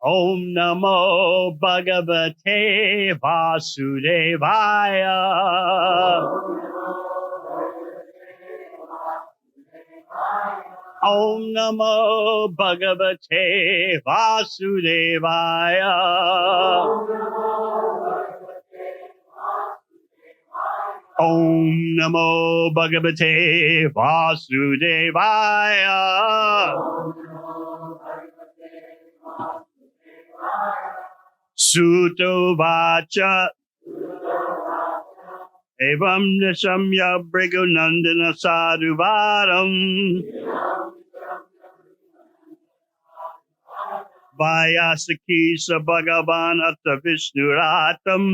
Om Namo Bhagavate Vasudevaya. Om Namo Bhagavate Vasudevaya. Om Namo Bhagavate Vasudevaya. Suto Vacha Evam Nishamya Brigunandana Sadhuvaram Vayasaki Bhagavan Atta Vishnuratam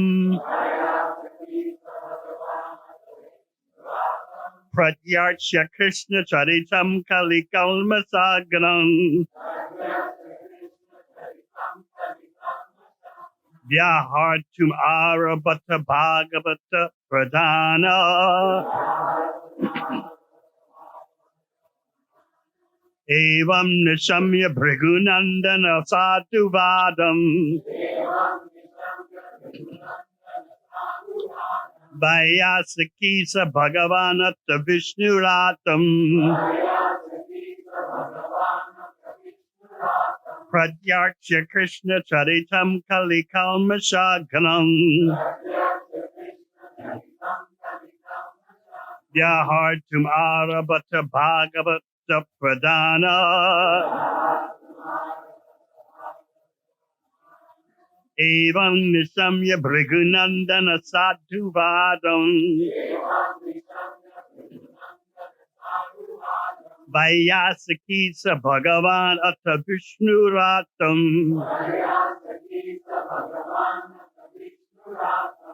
Pratyarcha Krishna Charitam Kalikalmasaganam Vyahartum Arabhata Bhagavata Pradhana Evam Nishamya Bhrigunandana Sadhuvadam Vayasaki Bhagavanata Vishnuratam Pratyarcha Krishna Charitam Kalikalmashaganam Vyahartum Arabhata Bhagavata Pradhana Evam Nishamya Bhrigunandana Sadhuvadam Vayasaki Bhagavan Atta Vishnuratam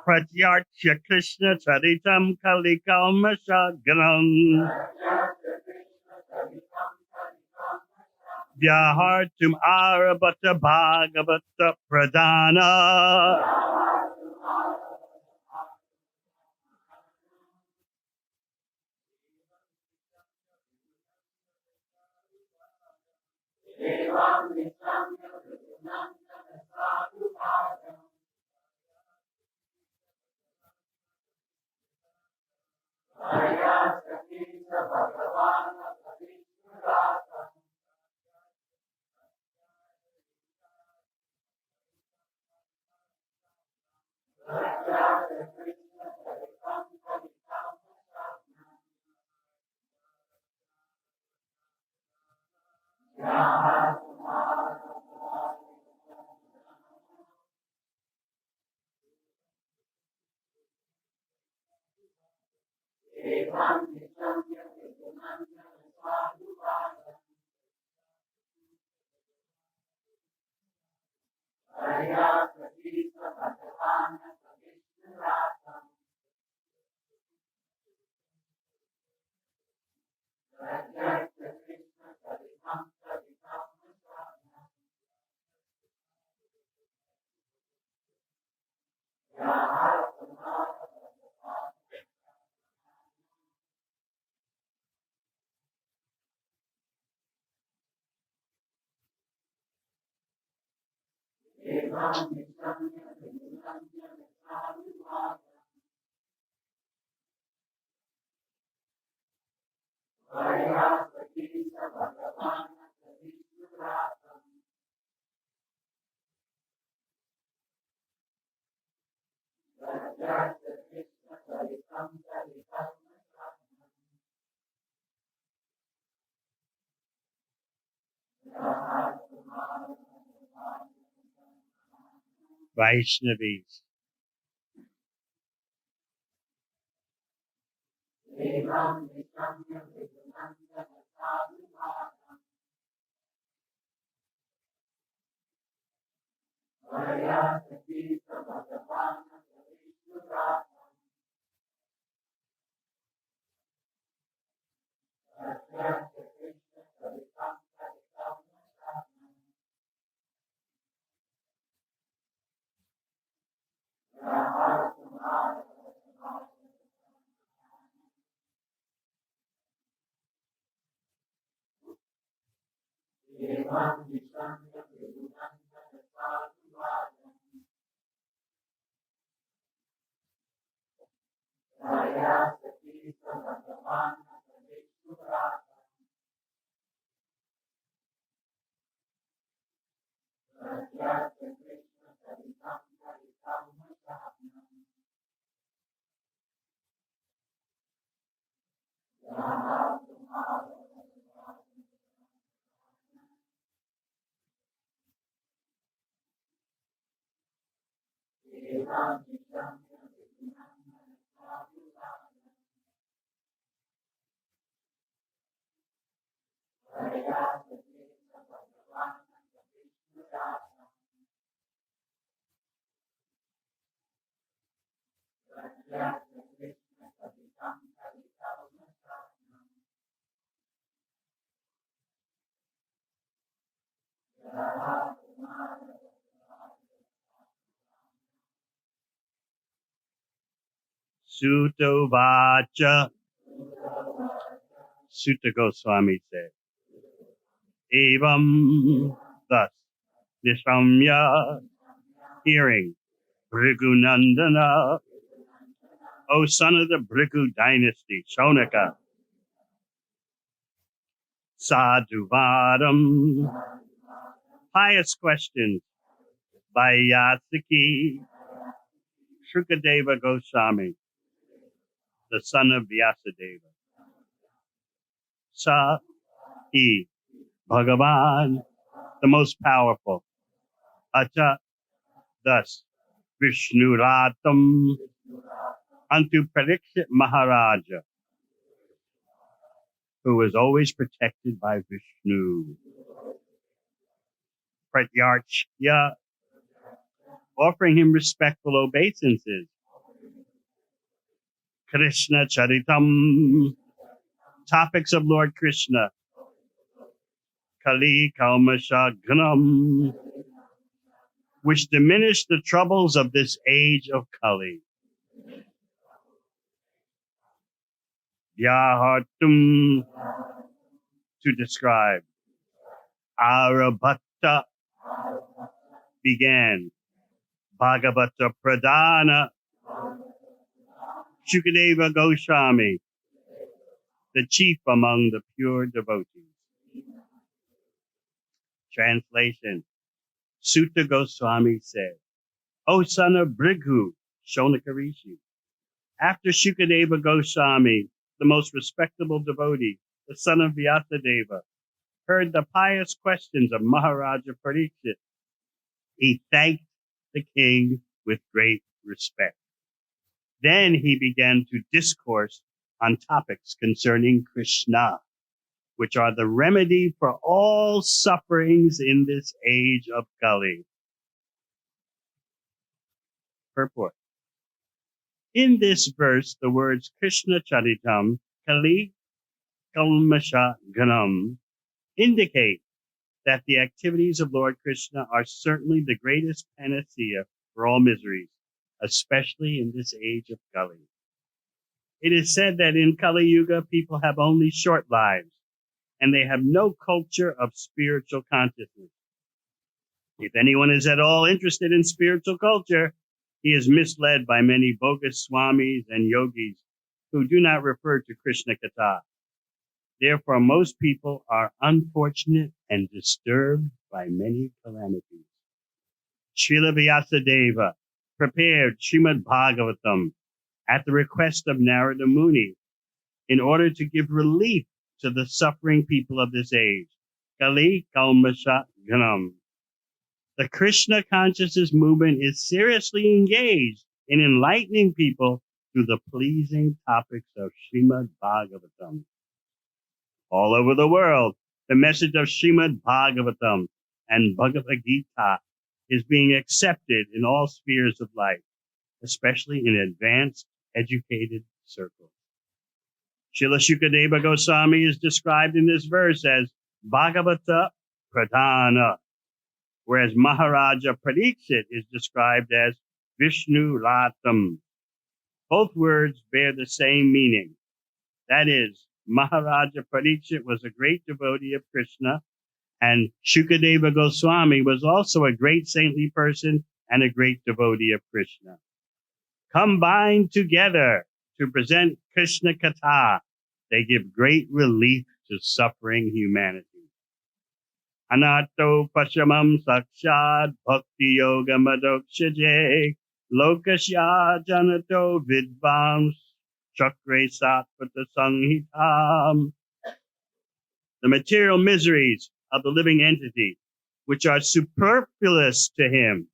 Pratyarcha Krishna Charitam Kalikalmashaganam Vyahartum Arabhata Bhagavata Pradhana Vaishnavis. Sutta Vacha. Sutta Goswami said, Evam, thus, Nishamya, hearing, Bhrigunandana, O son of the Bhrigu dynasty, Shonaka, Sadhuvadam, pious questions by Yasaki, Shukadeva Goswami, the son of Vyasadeva. Sa, he, Bhagavan, the most powerful. Acha, thus, Vishnuratam, unto Parikshit Maharaja, who was always protected by Vishnu. Pratyarchya, offering him respectful obeisances. Krishna Charitam, topics of Lord Krishna. Kali Kalmashagnam, which diminish the troubles of this age of Kali. Vyahartum, to describe. Arabhatta, began. Bhagavata Pradhana, Shukadeva Goswami, the chief among the pure devotees. Translation. Sutta Goswami said, O son of Bhrigu, Shonaka Rishi, after Shukadeva Goswami, the most respectable devotee, the son of Vyasadeva, heard the pious questions of Maharaja Parikshit, he thanked the king with great respect. Then he began to discourse on topics concerning Krishna, which are the remedy for all sufferings in this age of Kali. Purport. In this verse, the words Krishna Charitam, Kali Kalmasha Ganam indicate that the activities of Lord Krishna are certainly the greatest panacea for all miseries, especially in this age of Kali. It is said that in Kali Yuga, people have only short lives, and they have no culture of spiritual consciousness. If anyone is at all interested in spiritual culture, he is misled by many bogus swamis and yogis who do not refer to Krishna Katha. Therefore, most people are unfortunate and disturbed by many calamities. Srila Vyasadeva prepared Srimad Bhagavatam at the request of Narada Muni in order to give relief to the suffering people of this age. Kali Kalmasha Ganam. The Krishna consciousness movement is seriously engaged in enlightening people through the pleasing topics of Srimad Bhagavatam. All over the world, the message of Srimad Bhagavatam and Bhagavad Gita is being accepted in all spheres of life, especially in advanced, educated circles. Srila Shukadeva Goswami is described in this verse as Bhagavata Pradhana, whereas Maharaja Parikshit is described as Vishnu Ratam. Both words bear the same meaning. That is, Maharaja Parikshit was a great devotee of Krishna, and Shukadeva Goswami was also a great saintly person and a great devotee of Krishna. Combined together to present Krishna Katha, they give great relief to suffering humanity. Anato pashamam sakshad bhakti yoga madokshaje lokasya janato vidvams chakre satpata sanghitam. The material miseries of the living entity, which are superfluous to him,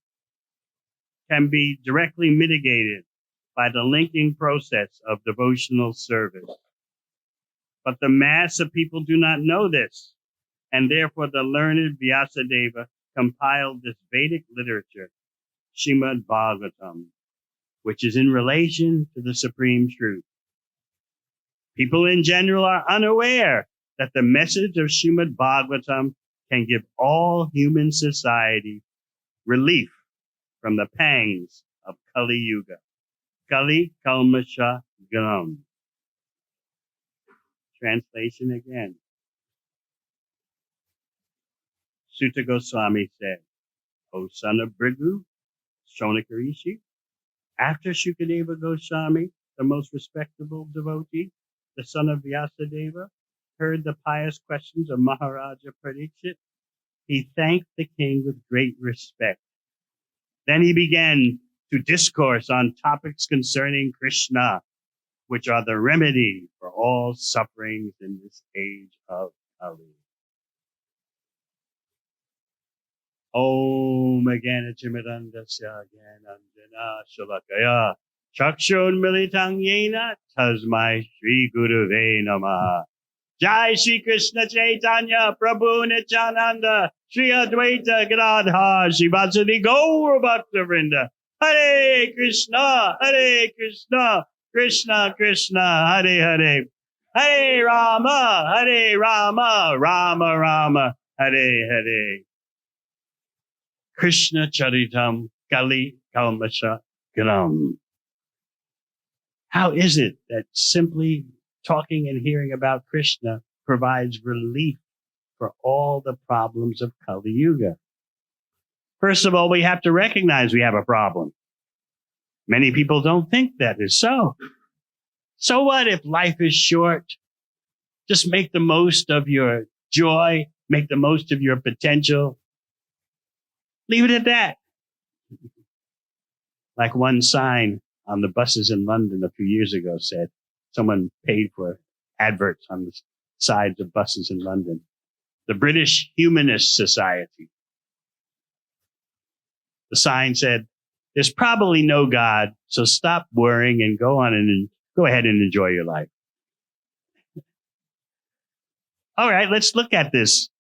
can be directly mitigated by the linking process of devotional service. But the mass of people do not know this, and therefore the learned Vyasadeva compiled this Vedic literature, Srimad Bhagavatam, which is in relation to the supreme truth. People in general are unaware that the message of Srimad Bhagavatam can give all human society relief from the pangs of Kali Yuga. Kali Kalmasha Ganam. Translation again. Sutta Goswami said, O son of Bhrigu, Shaunika Rishi, after Shukadeva Goswami, the most respectable devotee, the son of Vyasadeva, heard the pious questions of Maharaja Parikshit, he thanked the king with great respect. Then he began to discourse on topics concerning Krishna, which are the remedy for all sufferings in this age of Kali. Om Ganachimidandasya Gananjana Shalakaya Chakshun Militang Yena Tasmai Shri Guruve Namaha. Jai Shri Krishna Chaitanya Prabhu Nityananda Shri Advaita Gadadhar Shivasadi Gaur Bhakta Vrinda. Hare Krishna, Krishna Krishna, Hare Hare. Hare Rama, Rama Rama, Hare Hare. Krishna Charitam Kali Kalmasha Gram. How is it that simply talking and hearing about Krishna provides relief for all the problems of Kali Yuga? First of all, we have to recognize we have a problem. Many people don't think that is so. So what if life is short? Just make the most of your joy, make the most of your potential. Leave it at that. Like one sign on the buses in London a few years ago said, someone paid for adverts on the sides of buses in London. The British Humanist Society. The sign said, there's probably no God, so stop worrying and go ahead and enjoy your life. All right, let's look at this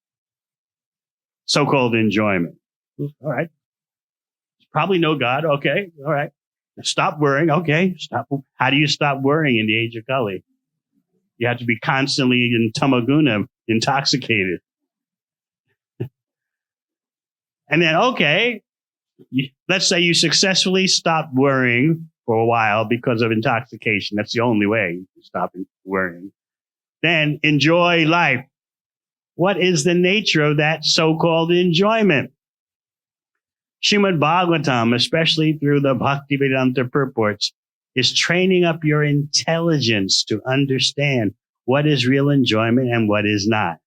so-called enjoyment. All right. There's probably no God. Okay. All right. Stop worrying. Okay. Stop. How do you stop worrying in the age of Kali? You have to be constantly in tamaguna, intoxicated. And then, okay, let's say you successfully stop worrying for a while because of intoxication. That's the only way to stop worrying. Then enjoy life. What is the nature of that so-called enjoyment? Srimad Bhagavatam, especially through the Bhaktivedanta purports, is training up your intelligence to understand what is real enjoyment and what is not.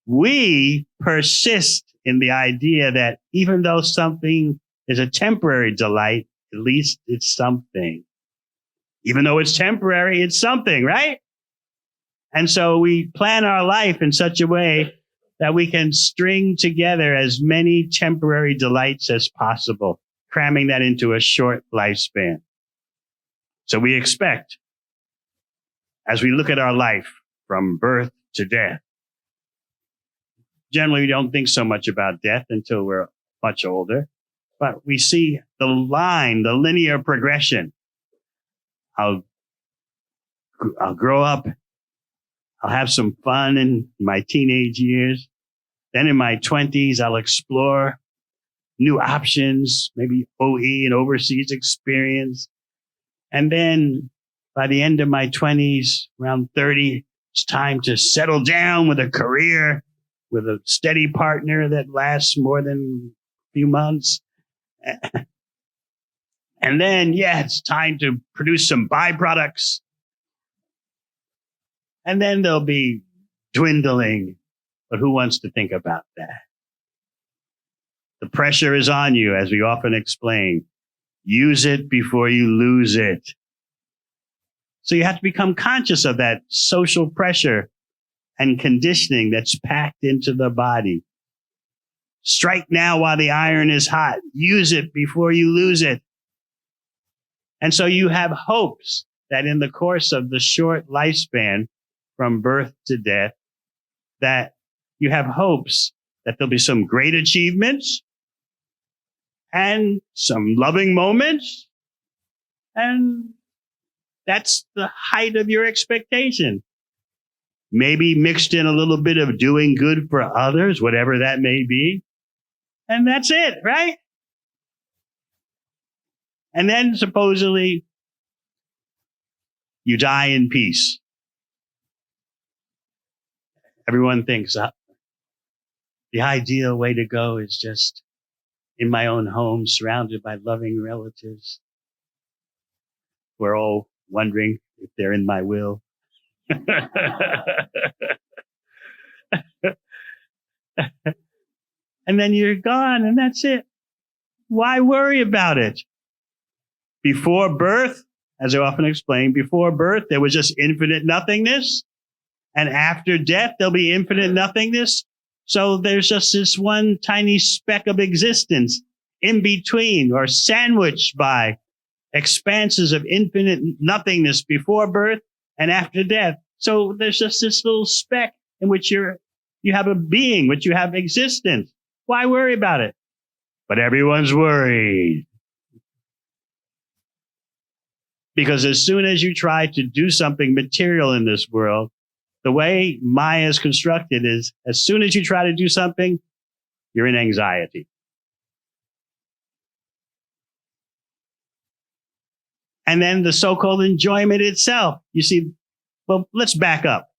We persist in the idea that even though something is a temporary delight, at least it's something. Even though it's temporary, it's something, right? And so we plan our life in such a way that we can string together as many temporary delights as possible, cramming that into a short lifespan. So we expect, as we look at our life from birth to death, generally we don't think so much about death until we're much older, but we see the linear progression. I'll grow up. I'll have some fun in my teenage years. Then in my 20s, I'll explore new options, maybe OE and overseas experience. And then by the end of my 20s, around 30, it's time to settle down with a career, with a steady partner that lasts more than a few months. And then, it's time to produce some byproducts. And then there'll be dwindling But who wants to think about that? The pressure is on you, as we often explain. Use it before you lose it. So you have to become conscious of that social pressure and conditioning that's packed into the body. Strike now while the iron is hot. Use it before you lose it. And so you have hopes that in the course of the short lifespan from birth to death, that you have hopes that there'll be some great achievements and some loving moments. And that's the height of your expectation. Maybe mixed in a little bit of doing good for others, whatever that may be. And that's it, right? And then supposedly you die in peace. Everyone thinks the ideal way to go is just in my own home, surrounded by loving relatives. We're all wondering if they're in my will. And then you're gone, and that's it. Why worry about it? Before birth, as I often explain, before birth, there was just infinite nothingness. And after death, there'll be infinite nothingness. So there's just this one tiny speck of existence in between, or sandwiched by expanses of infinite nothingness before birth and after death. So there's just this little speck in which you have a being, which you have existence. Why worry about it? But everyone's worried. Because as soon as you try to do something material in this world, the way Maya is constructed is, as soon as you try to do something, you're in anxiety. And then the so-called enjoyment itself. You see, well, let's back up.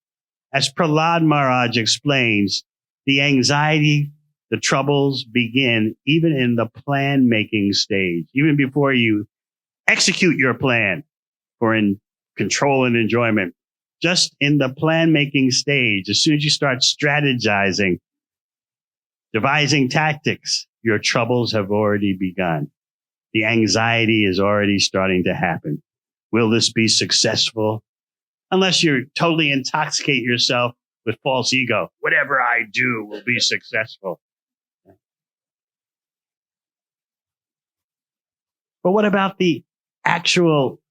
As Prahlad Maharaj explains, the anxiety, the troubles begin even in the plan-making stage, even before you execute your plan for control and enjoyment. Just in the plan-making stage, as soon as you start strategizing, devising tactics, your troubles have already begun. The anxiety is already starting to happen. Will this be successful? Unless you totally intoxicate yourself with false ego. Whatever I do will be successful. But what about the actual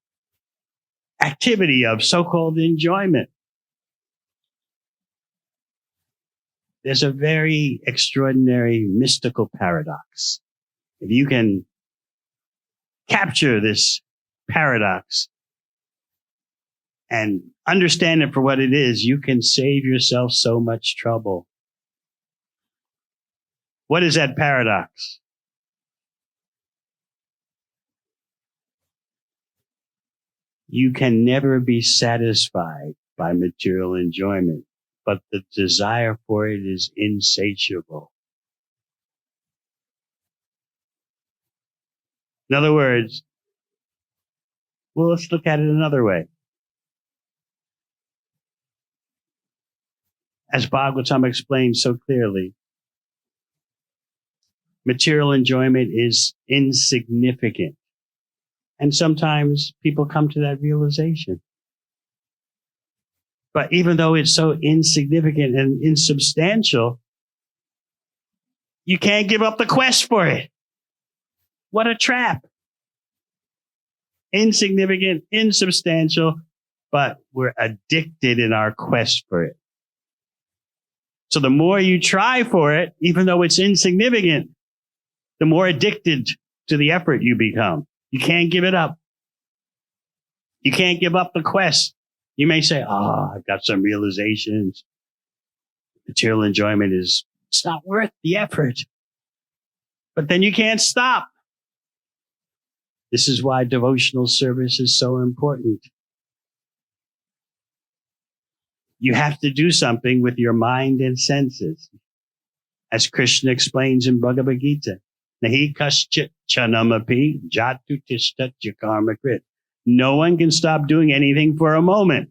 activity of so-called enjoyment? There's a very extraordinary mystical paradox. If you can capture this paradox and understand it for what it is, you can save yourself so much trouble. What is that paradox? You can never be satisfied by material enjoyment, but the desire for it is insatiable. In other words, well, let's look at it another way. As Bhagavatam explains so clearly, material enjoyment is insignificant. And sometimes people come to that realization. But even though it's so insignificant and insubstantial, you can't give up the quest for it. What a trap. Insignificant, insubstantial, but we're addicted in our quest for it. So the more you try for it, even though it's insignificant, the more addicted to the effort you become. You can't give it up. You can't give up the quest. You may say, I've got some realizations. Material enjoyment it's not worth the effort. But then you can't stop. This is why devotional service is so important. You have to do something with your mind and senses. As Krishna explains in Bhagavad Gita, Nahi kaschit chanamapi jatu tishtat jakarmakrit. No one can stop doing anything for a moment.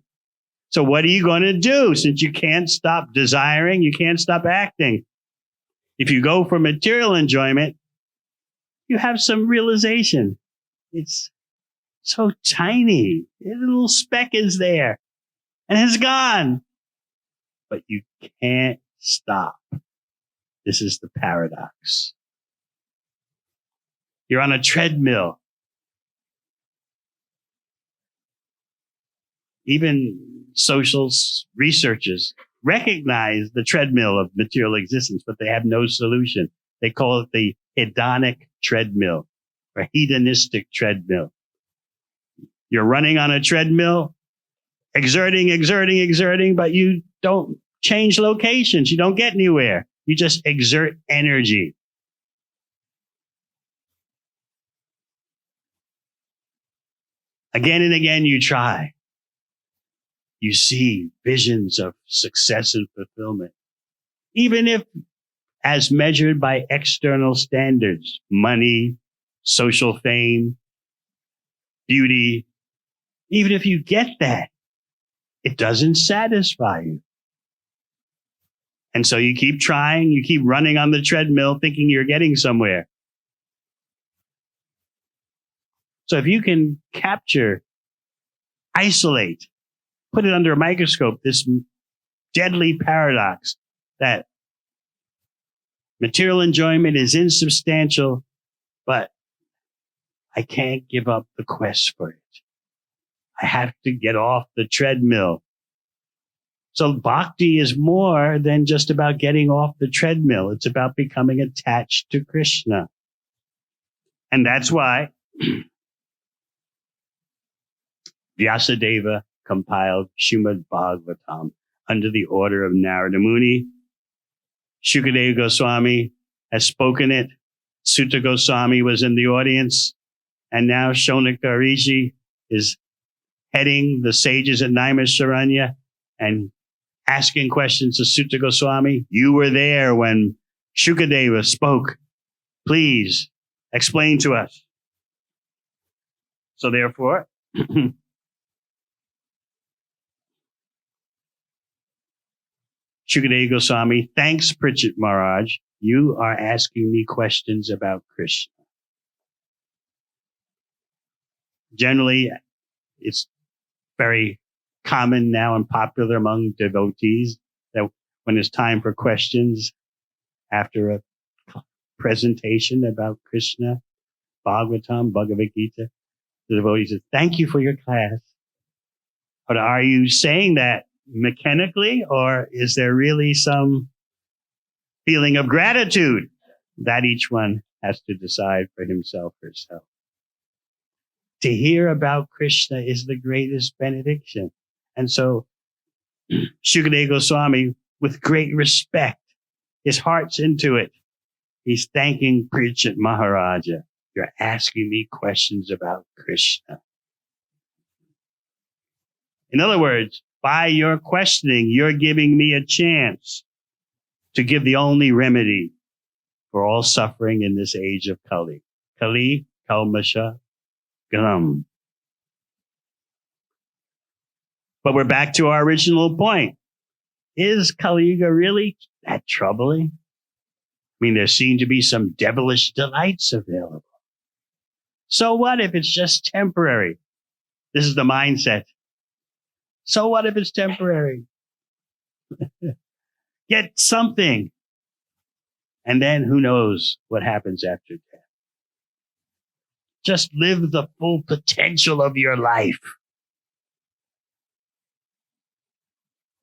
So what are you going to do since you can't stop desiring? You can't stop acting. If you go for material enjoyment, you have some realization. It's so tiny. A little speck is there and it's gone. But you can't stop. This is the paradox. You're on a treadmill. Even social researchers recognize the treadmill of material existence, but they have no solution. They call it the hedonic treadmill or hedonistic treadmill. You're running on a treadmill, exerting, but you don't change locations. You don't get anywhere. You just exert energy. Again and again, you try. You see visions of success and fulfillment, even if as measured by external standards, money, social fame, beauty. Even if you get that, it doesn't satisfy you. And so you keep trying, you keep running on the treadmill thinking you're getting somewhere. So if you can capture, isolate, put it under a microscope, this deadly paradox that material enjoyment is insubstantial, but I can't give up the quest for it. I have to get off the treadmill. So bhakti is more than just about getting off the treadmill. It's about becoming attached to Krishna. And that's why Vyasadeva compiled Srimad Bhagavatam under the order of Narada Muni. Shukadeva Goswami has spoken it. Sutta Goswami was in the audience. And now Shonaka Rishi is heading the sages at Naimisharanya and asking questions to Sutta Goswami. You were there when Shukadeva spoke. Please explain to us. So therefore, Shukadeva Goswami, thanks, Pritchett Maharaj. You are asking me questions about Krishna. Generally, it's very common now and popular among devotees that when it's time for questions after a presentation about Krishna, Bhagavatam, Bhagavad Gita, the devotee says, thank you for your class. But are you saying that mechanically, or is there really some feeling of gratitude? That each one has to decide for himself or herself. To hear about Krishna is the greatest benediction. And so Shukadeva Goswami, with great respect, his heart's into it. He's thanking Pritchett Maharaja. You're asking me questions about Krishna. In other words, by your questioning, you're giving me a chance to give the only remedy for all suffering in this age of Kali. Kali, Kalmasha, Ganam. But we're back to our original point. Is Kali Yuga really that troubling? I mean, there seem to be some devilish delights available. So what if it's just temporary? This is the mindset. So what if it's temporary? Get something. And then who knows what happens after death. Just live the full potential of your life.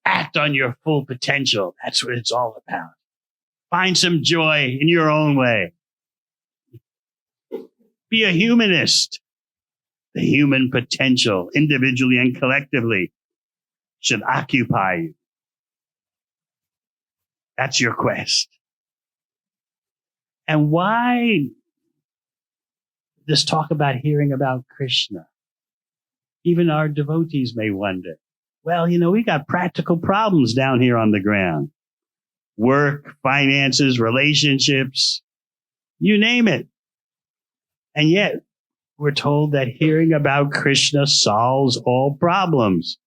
Act on your full potential. That's what it's all about. Find some joy in your own way. Be a humanist. The human potential, individually and collectively, should occupy you. That's your quest. And why this talk about hearing about Krishna? Even our devotees may wonder, well, we got practical problems down here on the ground. Work, finances, relationships, you name it. And yet we're told that hearing about Krishna solves all problems.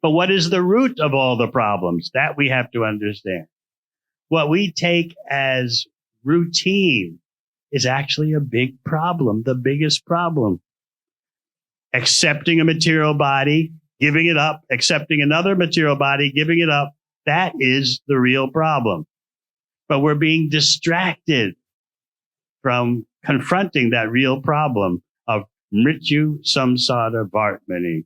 But what is the root of all the problems? That we have to understand. What we take as routine is actually a big problem, the biggest problem. Accepting a material body, giving it up, accepting another material body, giving it up, that is the real problem. But we're being distracted from confronting that real problem of mrityu samsara vartmani,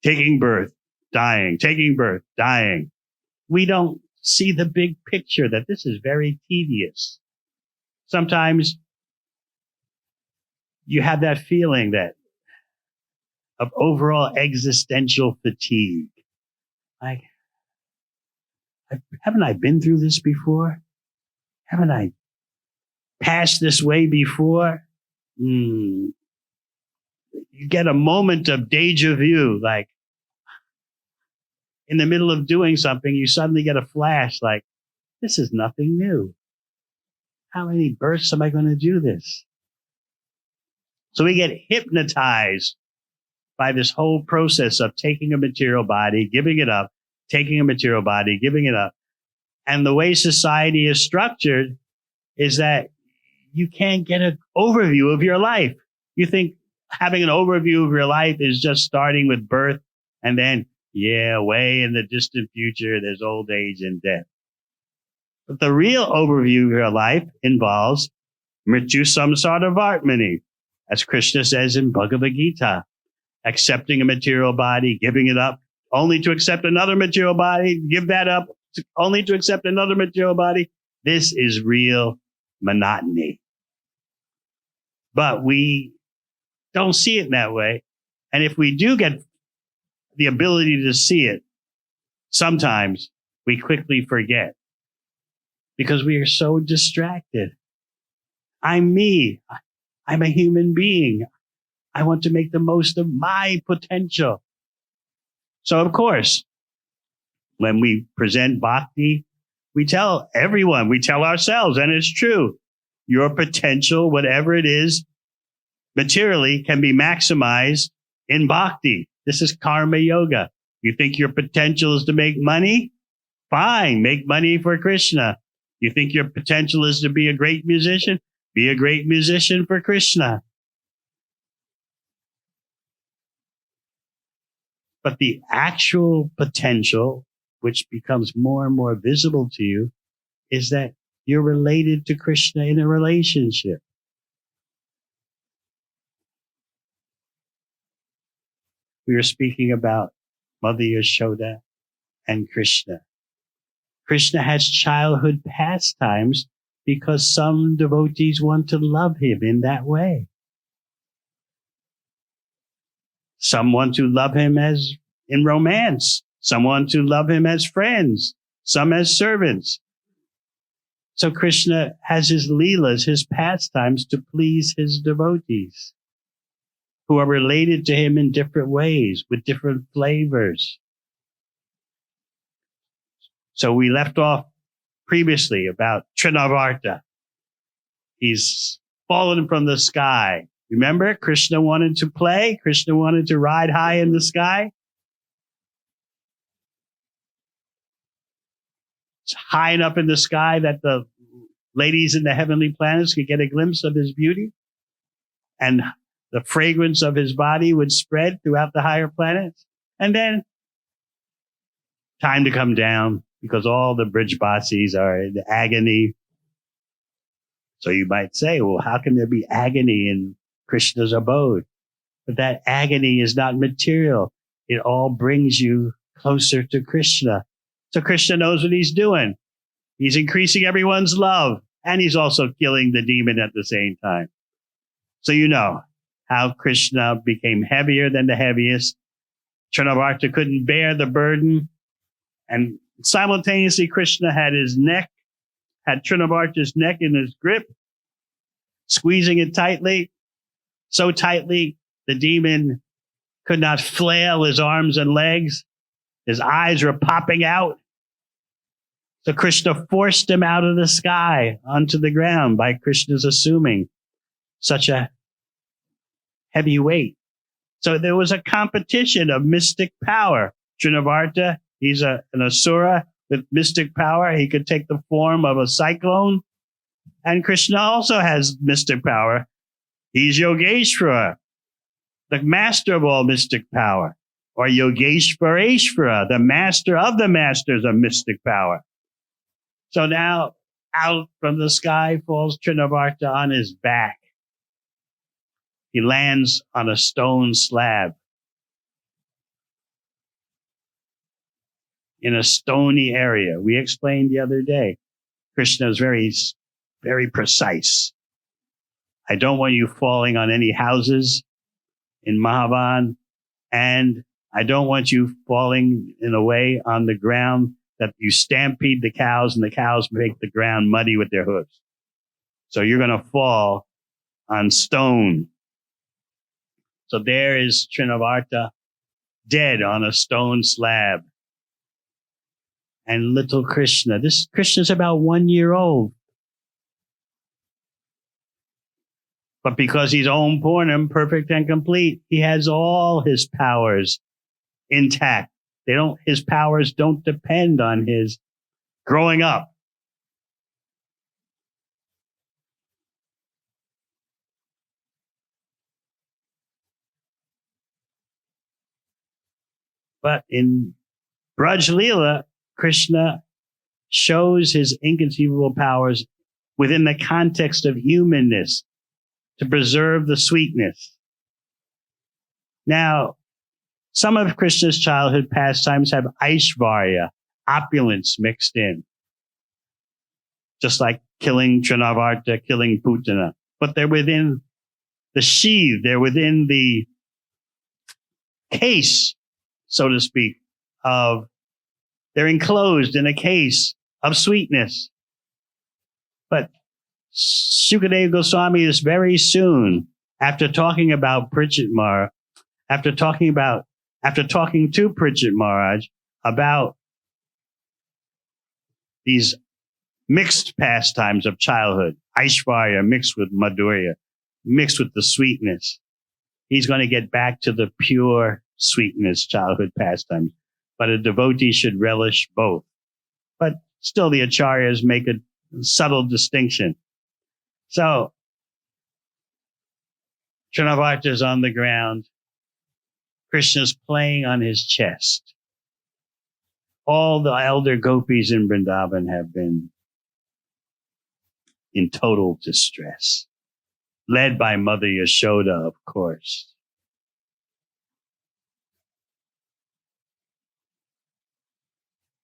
taking birth, dying, taking birth, dying. We don't see the big picture that this is very tedious. Sometimes you have that feeling that of overall existential fatigue. Like, haven't I been through this before? Haven't I passed this way before? You get a moment of deja vu, like in the middle of doing something, you suddenly get a flash like, this is nothing new. How many births am I going to do this? So we get hypnotized by this whole process of taking a material body, giving it up, taking a material body, giving it up. And the way society is structured is that you can't get an overview of your life. You think having an overview of your life is just starting with birth and then, way in the distant future, there's old age and death. But the real overview of your life involves mrityu samsara vartmani, as Krishna says in Bhagavad Gita, accepting a material body, giving it up, only to accept another material body, give that up, only to accept another material body. This is real monotony. But we don't see it in that way. And if we do get the ability to see it, sometimes we quickly forget because we are so distracted. I'm me. I'm a human being. I want to make the most of my potential. So, of course, when we present bhakti, we tell everyone, we tell ourselves, and it's true, your potential, whatever it is, materially can be maximized in bhakti. This is karma yoga. You think your potential is to make money? Fine, make money for Krishna. You think your potential is to be a great musician? Be a great musician for Krishna. But the actual potential, which becomes more and more visible to you, is that you're related to Krishna in a relationship. We were speaking about Mother Yashoda and Krishna. Krishna has childhood pastimes because some devotees want to love him in that way. Some want to love him as in romance. Some want to love him as friends. Some as servants. So Krishna has his leelas, his pastimes to please his devotees who are related to him in different ways with different flavors. So we left off previously about Trinavarta. He's fallen from the sky. Remember, Krishna wanted to play. Krishna wanted to ride high in the sky. It's high enough in the sky that the ladies in the heavenly planets could get a glimpse of his beauty. And the fragrance of his body would spread throughout the higher planets. And then time to come down because all the Brijbasis are in agony. So you might say, well, how can there be agony in Krishna's abode? But that agony is not material. It all brings you closer to Krishna. So Krishna knows what he's doing. He's increasing everyone's love, and he's also killing the demon at the same time. So you know how Krishna became heavier than the heaviest. Trinavarta couldn't bear the burden, and simultaneously Krishna had Trinavarta's neck in his grip, squeezing it tightly, so tightly the demon could not flail his arms and legs. His eyes were popping out. So Krishna forced him out of the sky onto the ground by Krishna's assuming such a heavy weight. So there was a competition of mystic power. Trinavarta, he's an asura with mystic power. He could take the form of a cyclone. And Krishna also has mystic power. He's Yogeshvara, the master of all mystic power, or Yogeshvareshvara, the master of the masters of mystic power. So now out from the sky falls Trinavarta on his back. He lands on a stone slab in a stony area. We explained the other day, Krishna is very, very precise. I don't want you falling on any houses in Mahavan, and I don't want you falling in a way on the ground that you stampede the cows and the cows make the ground muddy with their hooves. So you're going to fall on stone. So there is Trinavarta dead on a stone slab. And little Krishna, this Krishna's about 1 year old. But because he's Om Purnam, perfect and complete, he has all his powers intact. His powers don't depend on his growing up. But in Braj Leela, Krishna shows his inconceivable powers within the context of humanness to preserve the sweetness. Now, some of Krishna's childhood pastimes have Aishvarya, opulence mixed in. Just like killing Trinavarta, killing Putana. But they're within the sheath, they're within the case, so to speak, they're enclosed in a case of sweetness. But Shukadeva Goswami is very soon, after talking about Parikshit Maharaj, after talking to Parikshit Maharaj about these mixed pastimes of childhood, Aishvarya mixed with Madhurya, mixed with the sweetness, he's going to get back to the pure sweetness childhood pastimes. But a devotee should relish both. But still the acharyas make a subtle distinction. So, Trinavarta is on the ground. Krishna's playing on his chest. All the elder gopis in Vrindavan have been in total distress, led by Mother Yashoda, of course.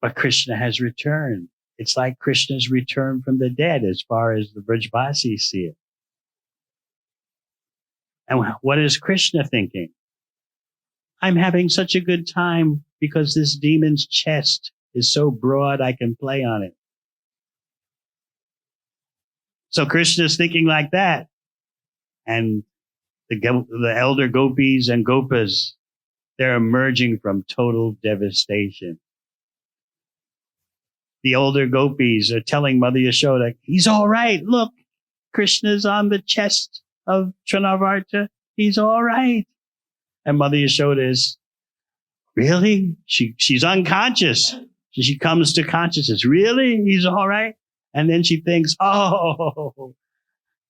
But Krishna has returned. It's like Krishna's returned from the dead as far as the Brajvasis see it. And what is Krishna thinking? I'm having such a good time because this demon's chest is so broad I can play on it. So Krishna's thinking like that. And the elder gopis and gopas, they're emerging from total devastation. The older gopis are telling Mother Yashoda, he's all right. Look, Krishna's on the chest of Trinavarta. He's all right. And Mother Yashoda is, really? She's unconscious. She comes to consciousness. Really? He's all right? And then she thinks, oh,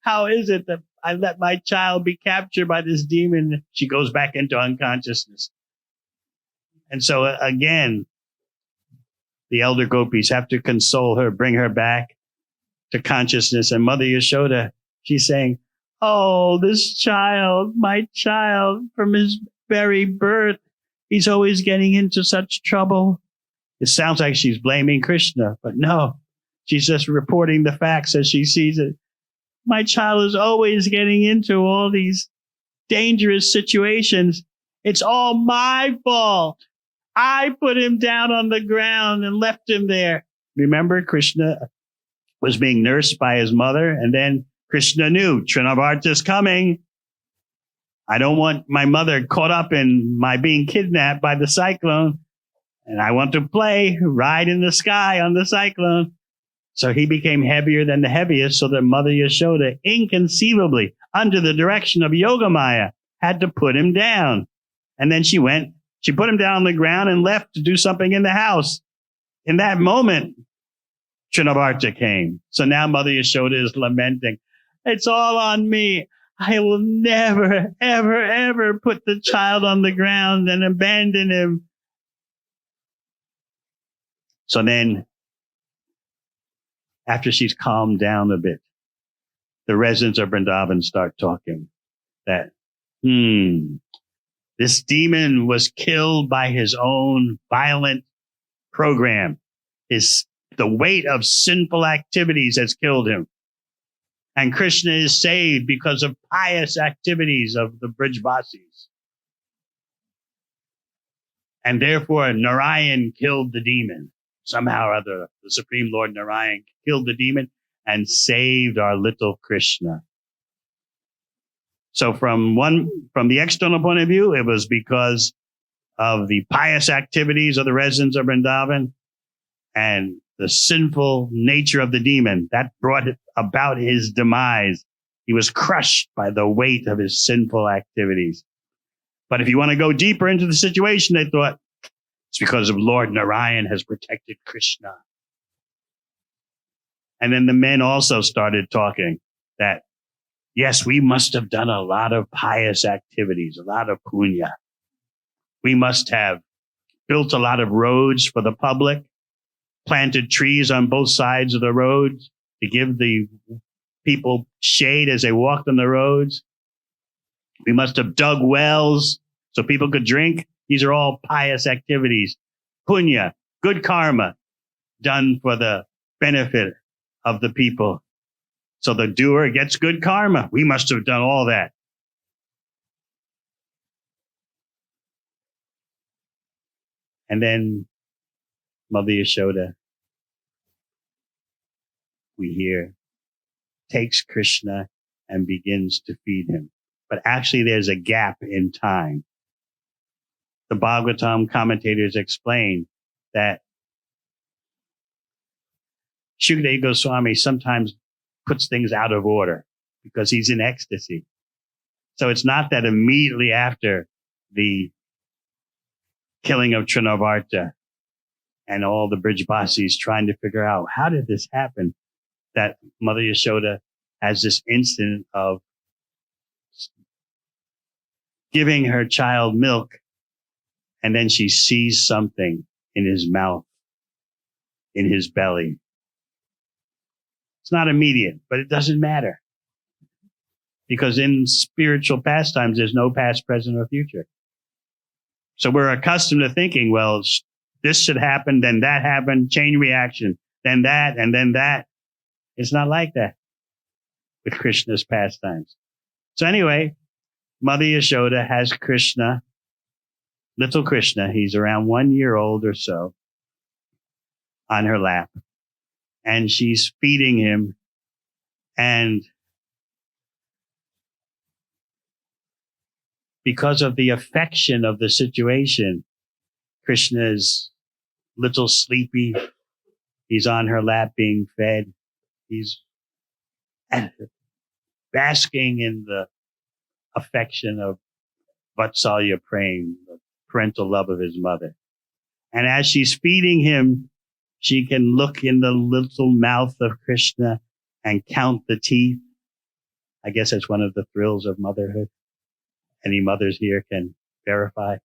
how is it that I let my child be captured by this demon? She goes back into unconsciousness. And so again, the elder gopis have to console her, bring her back to consciousness. And Mother Yashoda, she's saying, oh, this child, my child, from his very birth, he's always getting into such trouble. It sounds like she's blaming Krishna, but no, she's just reporting the facts as she sees it. My child is always getting into all these dangerous situations. It's all my fault. I put him down on the ground and left him there. Remember, Krishna was being nursed by his mother, and then Krishna knew Trinavarta's coming. I don't want my mother caught up in my being kidnapped by the cyclone, and I want to ride in the sky on the cyclone. So he became heavier than the heaviest, so that Mother Yashoda, inconceivably, under the direction of Yogamaya, had to put him down. And then she went She put him down on the ground and left to do something in the house. In that moment, Trinavarta came. So now Mother Yashoda is lamenting. It's all on me. I will never, ever, ever put the child on the ground and abandon him. So then, after she's calmed down a bit, the residents of Vrindavan start talking that, this demon was killed by his own violent program. The weight of sinful activities has killed him. And Krishna is saved because of pious activities of the Brijvasis. And therefore, Narayan killed the demon. Somehow or other, the Supreme Lord Narayan killed the demon and saved our little Krishna. So from the external point of view, it was because of the pious activities of the residents of Vrindavan and the sinful nature of the demon that brought about his demise. He was crushed by the weight of his sinful activities. But if you want to go deeper into the situation, they thought it's because of Lord Narayan has protected Krishna. And then the men also started talking that, yes, we must have done a lot of pious activities, a lot of punya. We must have built a lot of roads for the public, planted trees on both sides of the roads to give the people shade as they walked on the roads. We must have dug wells so people could drink. These are all pious activities. Punya, good karma, done for the benefit of the people. So the doer gets good karma. We must have done all that. And then Mother Yashoda, we hear, takes Krishna and begins to feed him. But actually there's a gap in time. The Bhagavatam commentators explain that Shukadeva Goswami sometimes puts things out of order because he's in ecstasy. So it's not that immediately after the killing of Trinavarta and all the Brijvasis trying to figure out how did this happen, that Mother Yashoda has this instant of giving her child milk, and then she sees something in his mouth, in his belly. It's not immediate, but it doesn't matter. Because in spiritual pastimes, there's no past, present, or future. So we're accustomed to thinking, well, this should happen, then that happened, chain reaction, then that, and then that. It's not like that with Krishna's pastimes. So anyway, Mother Yashoda has Krishna, little Krishna, he's around 1 year old or so, on her lap. And she's feeding him. And because of the affection of the situation, Krishna is little sleepy. He's on her lap being fed. He's basking in the affection of Vatsalya Prem, the parental love of his mother. And as she's feeding him, she can look in the little mouth of Krishna and count the teeth. I guess that's one of the thrills of motherhood. Any mothers here can verify.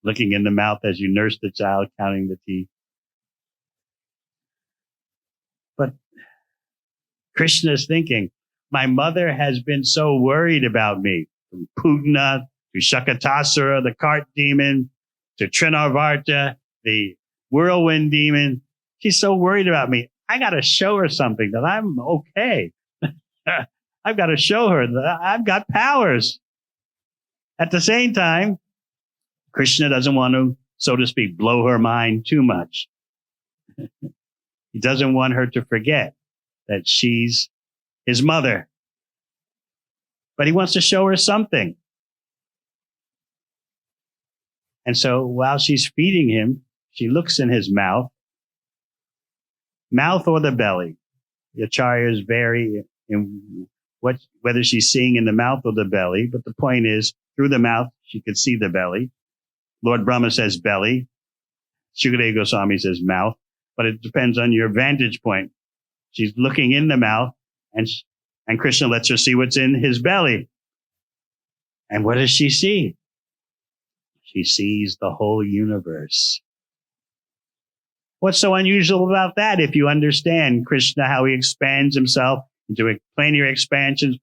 Looking in the mouth as you nurse the child, counting the teeth. But Krishna is thinking, my mother has been so worried about me, from Pugna to Shakatasura, the cart demon, to Trinavarta, the whirlwind demon. She's so worried about me. I got to show her something that I'm okay. I've got to show her that I've got powers. At the same time, Krishna doesn't want to, so to speak, blow her mind too much. He doesn't want her to forget that she's his mother. But he wants to show her something. And so while she's feeding him, she looks in his mouth or the belly. The acharyas vary in whether she's seeing in the mouth or the belly, but the point is, through the mouth, She could see the belly. Lord Brahma says belly. Shukadeva Goswami says mouth. But it depends on your vantage point. She's looking in the mouth, and Krishna lets her see what's in his belly. And what does she see? She sees the whole universe. What's so unusual about that? If you understand Krishna, how he expands himself into planetary expansions,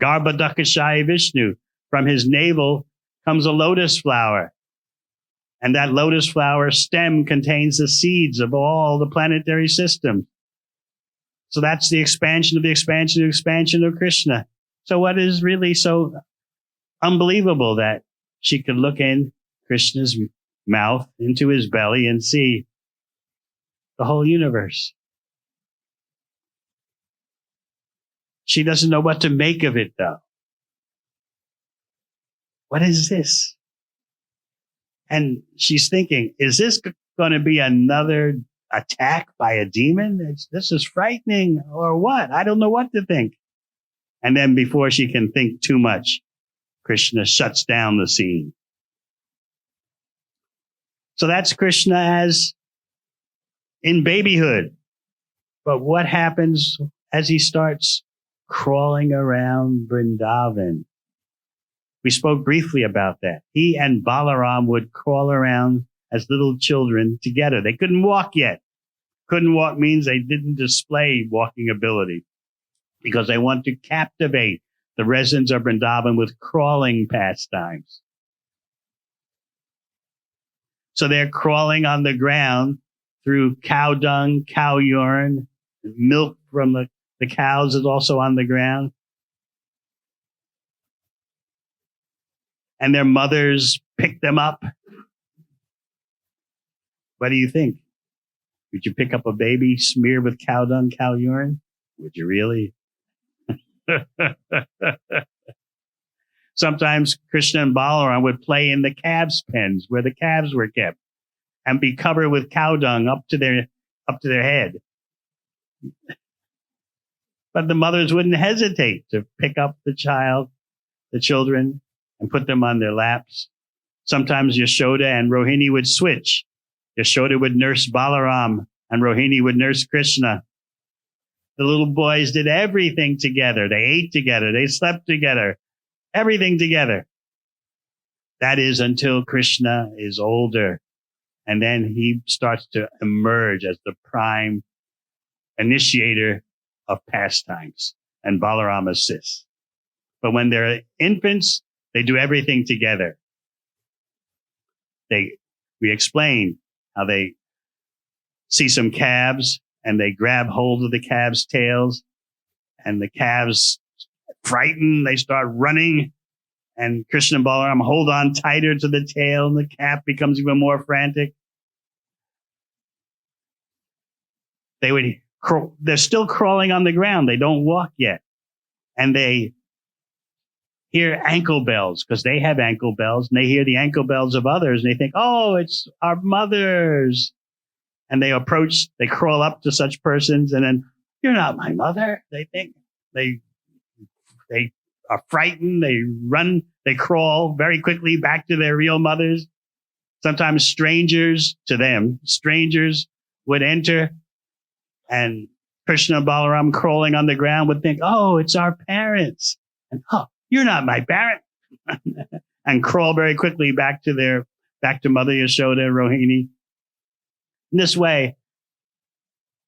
Garbhodakashaya Vishnu. From his navel comes a lotus flower. And that lotus flower stem contains the seeds of all the planetary system. So that's the expansion of Krishna. So what is really so unbelievable that she could look in Krishna's mouth into his belly and see the whole universe? She doesn't know what to make of it, though. What is this? And she's thinking, is this going to be another attack by a demon? This is frightening, or what? I don't know what to think. And then before she can think too much, Krishna shuts down the scene. So that's Krishna as in babyhood. But what happens as he starts crawling around Vrindavan? We spoke briefly about that. He and Balaram would crawl around as little children together. They couldn't walk yet. Couldn't walk means they didn't display walking ability because they want to captivate the residents of Vrindavan with crawling pastimes. So they're crawling on the ground through cow dung, cow urine, milk from the cows is also on the ground. And their mothers pick them up. What do you think? Would you pick up a baby smeared with cow dung, cow urine? Would you really? Sometimes Krishna and Balaram would play in the calves' pens where the calves were kept and be covered with cow dung up to their head. But the mothers wouldn't hesitate to pick up the children, and put them on their laps. Sometimes Yashoda and Rohini would switch. Yashoda would nurse Balaram and Rohini would nurse Krishna. The little boys did everything together. They ate together. They slept together. Everything together. That is until Krishna is older. And then he starts to emerge as the prime initiator of pastimes. And Balaram assists. But when they're infants, they do everything together. We explain how they see some calves and they grab hold of the calves' tails and the calves frightened. They start running and Krishna and Balaram hold on tighter to the tail and the calf becomes even more frantic. They're still crawling on the ground. They don't walk yet. And they hear ankle bells because they have ankle bells and they hear the ankle bells of others and they think, oh, it's our mothers. And they crawl up to such persons and then, you're not my mother. They think they are frightened. They run, they crawl very quickly back to their real mothers. Sometimes strangers would enter and Krishna and Balaram crawling on the ground would think, oh, it's our parents. And, oh, you're not my parent. And crawl very quickly back to Mother Yashoda and Rohini. In this way,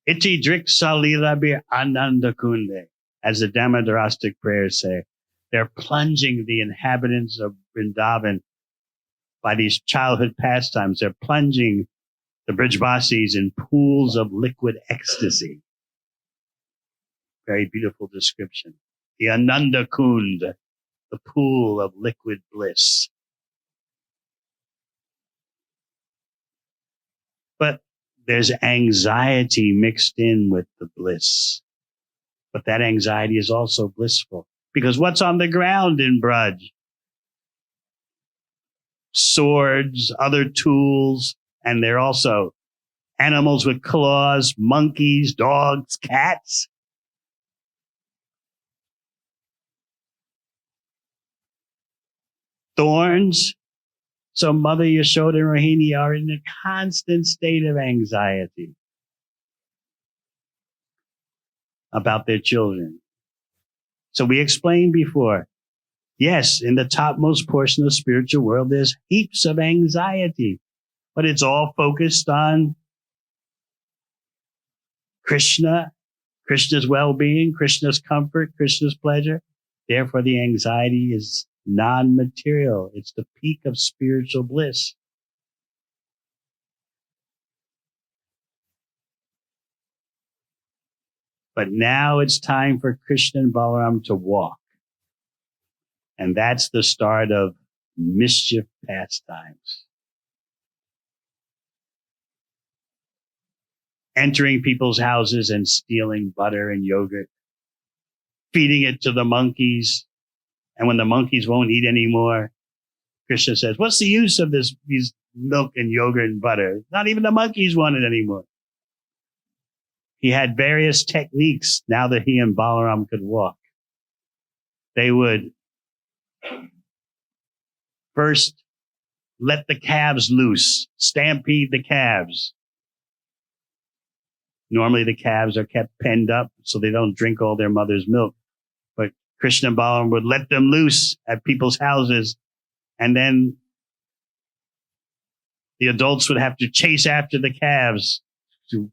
iti drik salila bir ananda kunde, as the Damodarastic prayers say, they're plunging the inhabitants of Vrindavan by these childhood pastimes. They're plunging the Brijvasis in pools of liquid ecstasy. Very beautiful description. The Ananda Kund, the pool of liquid bliss. But there's anxiety mixed in with the bliss. But that anxiety is also blissful. Because what's on the ground in Braj? Swords, other tools, and they're also animals with claws, monkeys, dogs, cats. thorns. So Mother Yashoda and Rohini are in a constant state of anxiety about their children. So we explained before, yes, in the topmost portion of the spiritual world, there's heaps of anxiety, but it's all focused on Krishna, Krishna's well-being, Krishna's comfort, Krishna's pleasure. Therefore, the anxiety is non-material. It's the peak of spiritual bliss. But now it's time for Krishna and Balaram to walk. And that's the start of mischief pastimes. Entering people's houses and stealing butter and yogurt, feeding it to the monkeys. And when the monkeys won't eat anymore, Krishna says, what's the use of these milk and yogurt and butter? Not even the monkeys want it anymore. He had various techniques now that he and Balaram could walk. They would first let the calves loose, stampede the calves. Normally the calves are kept penned up so they don't drink all their mother's milk. But Krishna and Balaram would let them loose at people's houses, and then the adults would have to chase after the calves to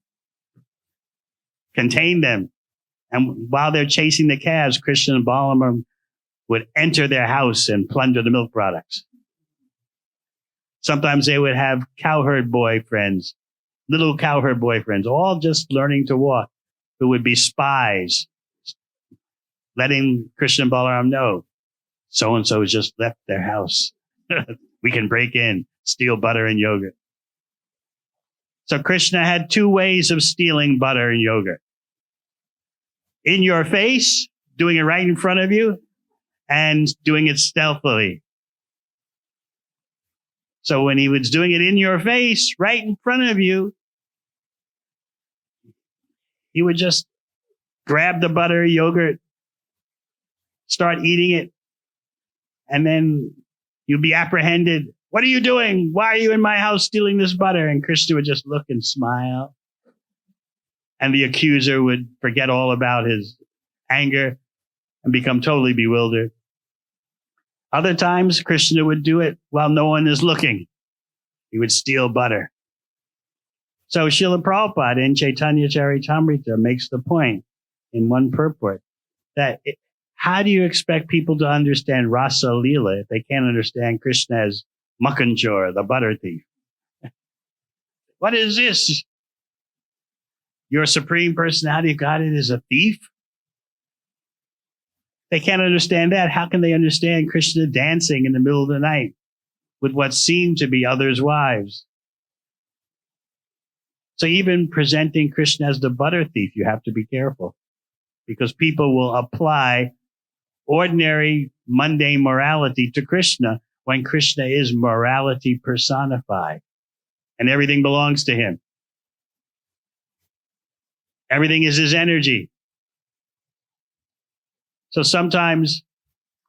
contain them. And while they're chasing the calves, Krishna and Balaram would enter their house and plunder the milk products. Sometimes they would have cowherd boyfriends, little cowherd boyfriends, all just learning to walk, who would be spies, letting Krishna and Balaram know, so-and-so has just left their house. We can break in, steal butter and yogurt. So Krishna had two ways of stealing butter and yogurt. In your face, doing it right in front of you, and doing it stealthily. So when he was doing it in your face, right in front of you, he would just grab the butter, yogurt, start eating it, and then you'd be apprehended. What are you doing? Why are you in my house stealing this butter? And Krishna would just look and smile. And the accuser would forget all about his anger and become totally bewildered. Other times, Krishna would do it while no one is looking. He would steal butter. So Srila Prabhupada in Chaitanya Charitamrita makes the point in one purport that how do you expect people to understand Rasa Leela if they can't understand Krishna as Makanchor, the butter thief? What is this? Your Supreme Personality of Godhead is a thief? They can't understand that. How can they understand Krishna dancing in the middle of the night with what seem to be others' wives? So even presenting Krishna as the butter thief, you have to be careful, because people will apply ordinary mundane morality to Krishna when Krishna is morality personified and everything belongs to him. Everything is his energy. So sometimes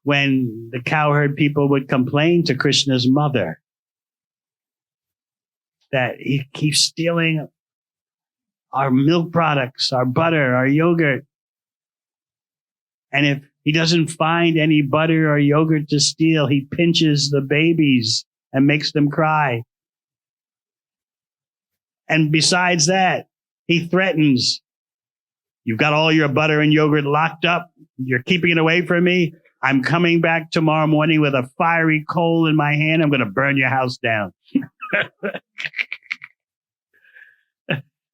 when the cowherd people would complain to Krishna's mother that he keeps stealing our milk products, our butter, our yogurt, and if he doesn't find any butter or yogurt to steal, he pinches the babies and makes them cry. And besides that, he threatens, you've got all your butter and yogurt locked up. You're keeping it away from me. I'm coming back tomorrow morning with a fiery coal in my hand. I'm going to burn your house down.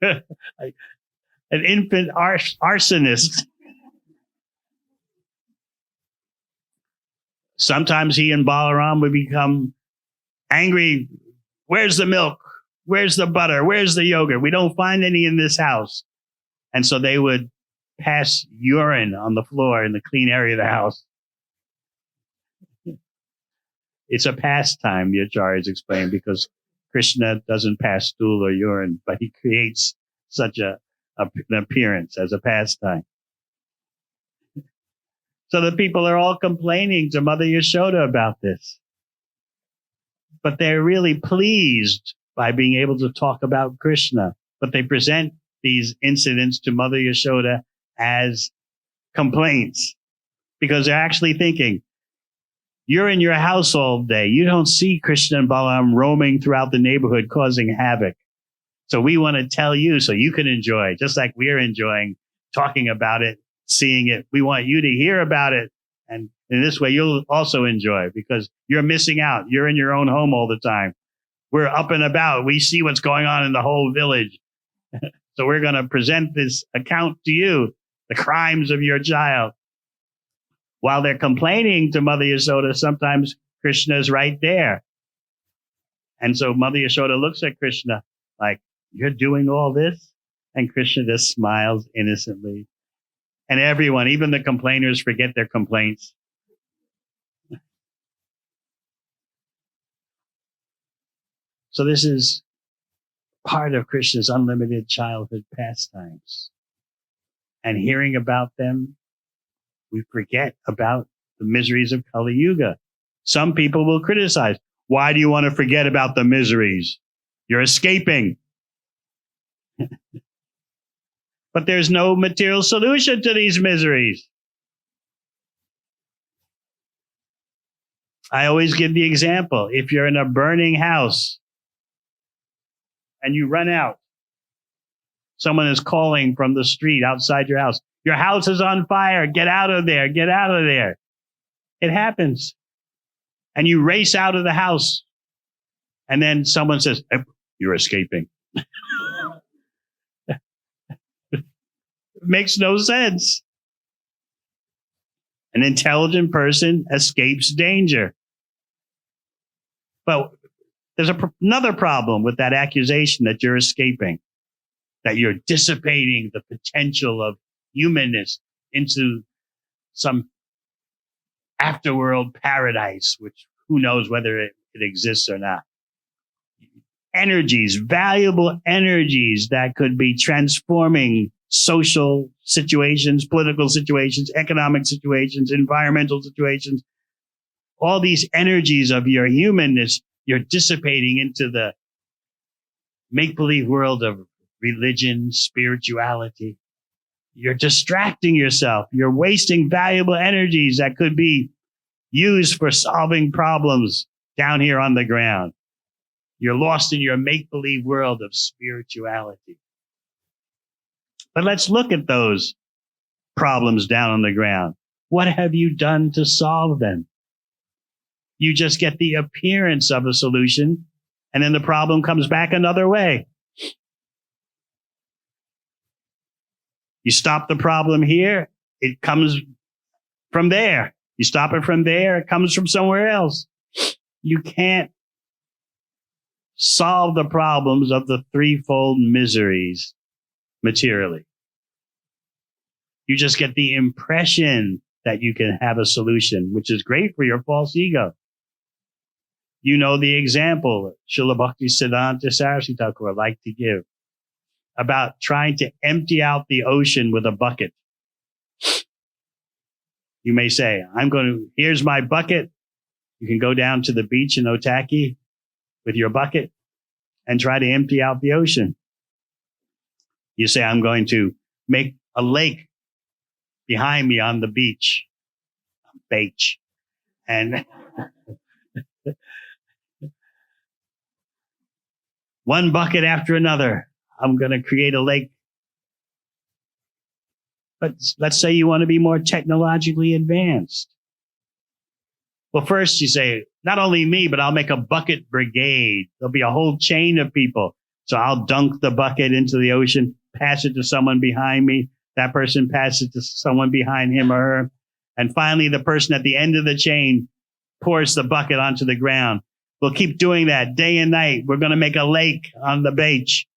An infant arsonist. Sometimes he and Balaram would become angry. Where's the milk? Where's the butter? Where's the yogurt? We don't find any in this house. And so they would pass urine on the floor in the clean area of the house. It's a pastime, the acharyas explain, because Krishna doesn't pass stool or urine, but he creates such an appearance as a pastime. So the people are all complaining to Mother Yashoda about this. but they're really pleased by being able to talk about Krishna. But they present these incidents to Mother Yashoda as complaints because they're actually thinking, you're in your house all day. You don't see Krishna and Balaram roaming throughout the neighborhood causing havoc. So we want to tell you so you can enjoy, just like we're enjoying talking about it, seeing it. We want you to hear about it. And in this way, you'll also enjoy because you're missing out. You're in your own home all the time. We're up and about. We see what's going on in the whole village. So we're going to present this account to you, the crimes of your child. While they're complaining to Mother Yashoda, sometimes Krishna is right there. And so Mother Yashoda looks at Krishna like, you're doing all this? And Krishna just smiles innocently. And everyone, even the complainers, forget their complaints. So this is part of Krishna's unlimited childhood pastimes. And hearing about them, we forget about the miseries of Kali Yuga. Some people will criticize. Why do you want to forget about the miseries? You're escaping. But there's no material solution to these miseries. I always give the example. If you're in a burning house and you run out, someone is calling from the street outside your house. Your house is on fire. Get out of there. Get out of there. It happens. And you race out of the house. And then someone says, you're escaping. It makes no sense. An intelligent person escapes danger. But there's another problem with that accusation that you're escaping, that you're dissipating the potential of humanness into some afterworld paradise, which who knows whether it exists or not. Energies, valuable energies that could be transforming social situations, political situations, economic situations, environmental situations. All these energies of your humanness, you're dissipating into the make-believe world of religion, spirituality. You're distracting yourself. You're wasting valuable energies that could be used for solving problems down here on the ground. You're lost in your make-believe world of spirituality. But let's look at those problems down on the ground. What have you done to solve them? You just get the appearance of a solution, and then the problem comes back another way. You stop the problem here, it comes from there. You stop it from there, it comes from somewhere else. You can't solve the problems of the threefold miseries materially. You just get the impression that you can have a solution, which is great for your false ego. You know the example Srila Bhaktisiddhanta Saraswati Thakur liked to give about trying to empty out the ocean with a bucket. You may say, here's my bucket. You can go down to the beach in Otaki with your bucket and try to empty out the ocean. You say, I'm going to make a lake behind me on the beach. And one bucket after another, I'm going to create a lake. But let's say you want to be more technologically advanced. Well, first you say, not only me, but I'll make a bucket brigade. There'll be a whole chain of people. So I'll dunk the bucket into the ocean, pass it to someone behind me. That person passes it to someone behind him or her. And finally, the person at the end of the chain pours the bucket onto the ground. We'll keep doing that day and night. We're going to make a lake on the beach.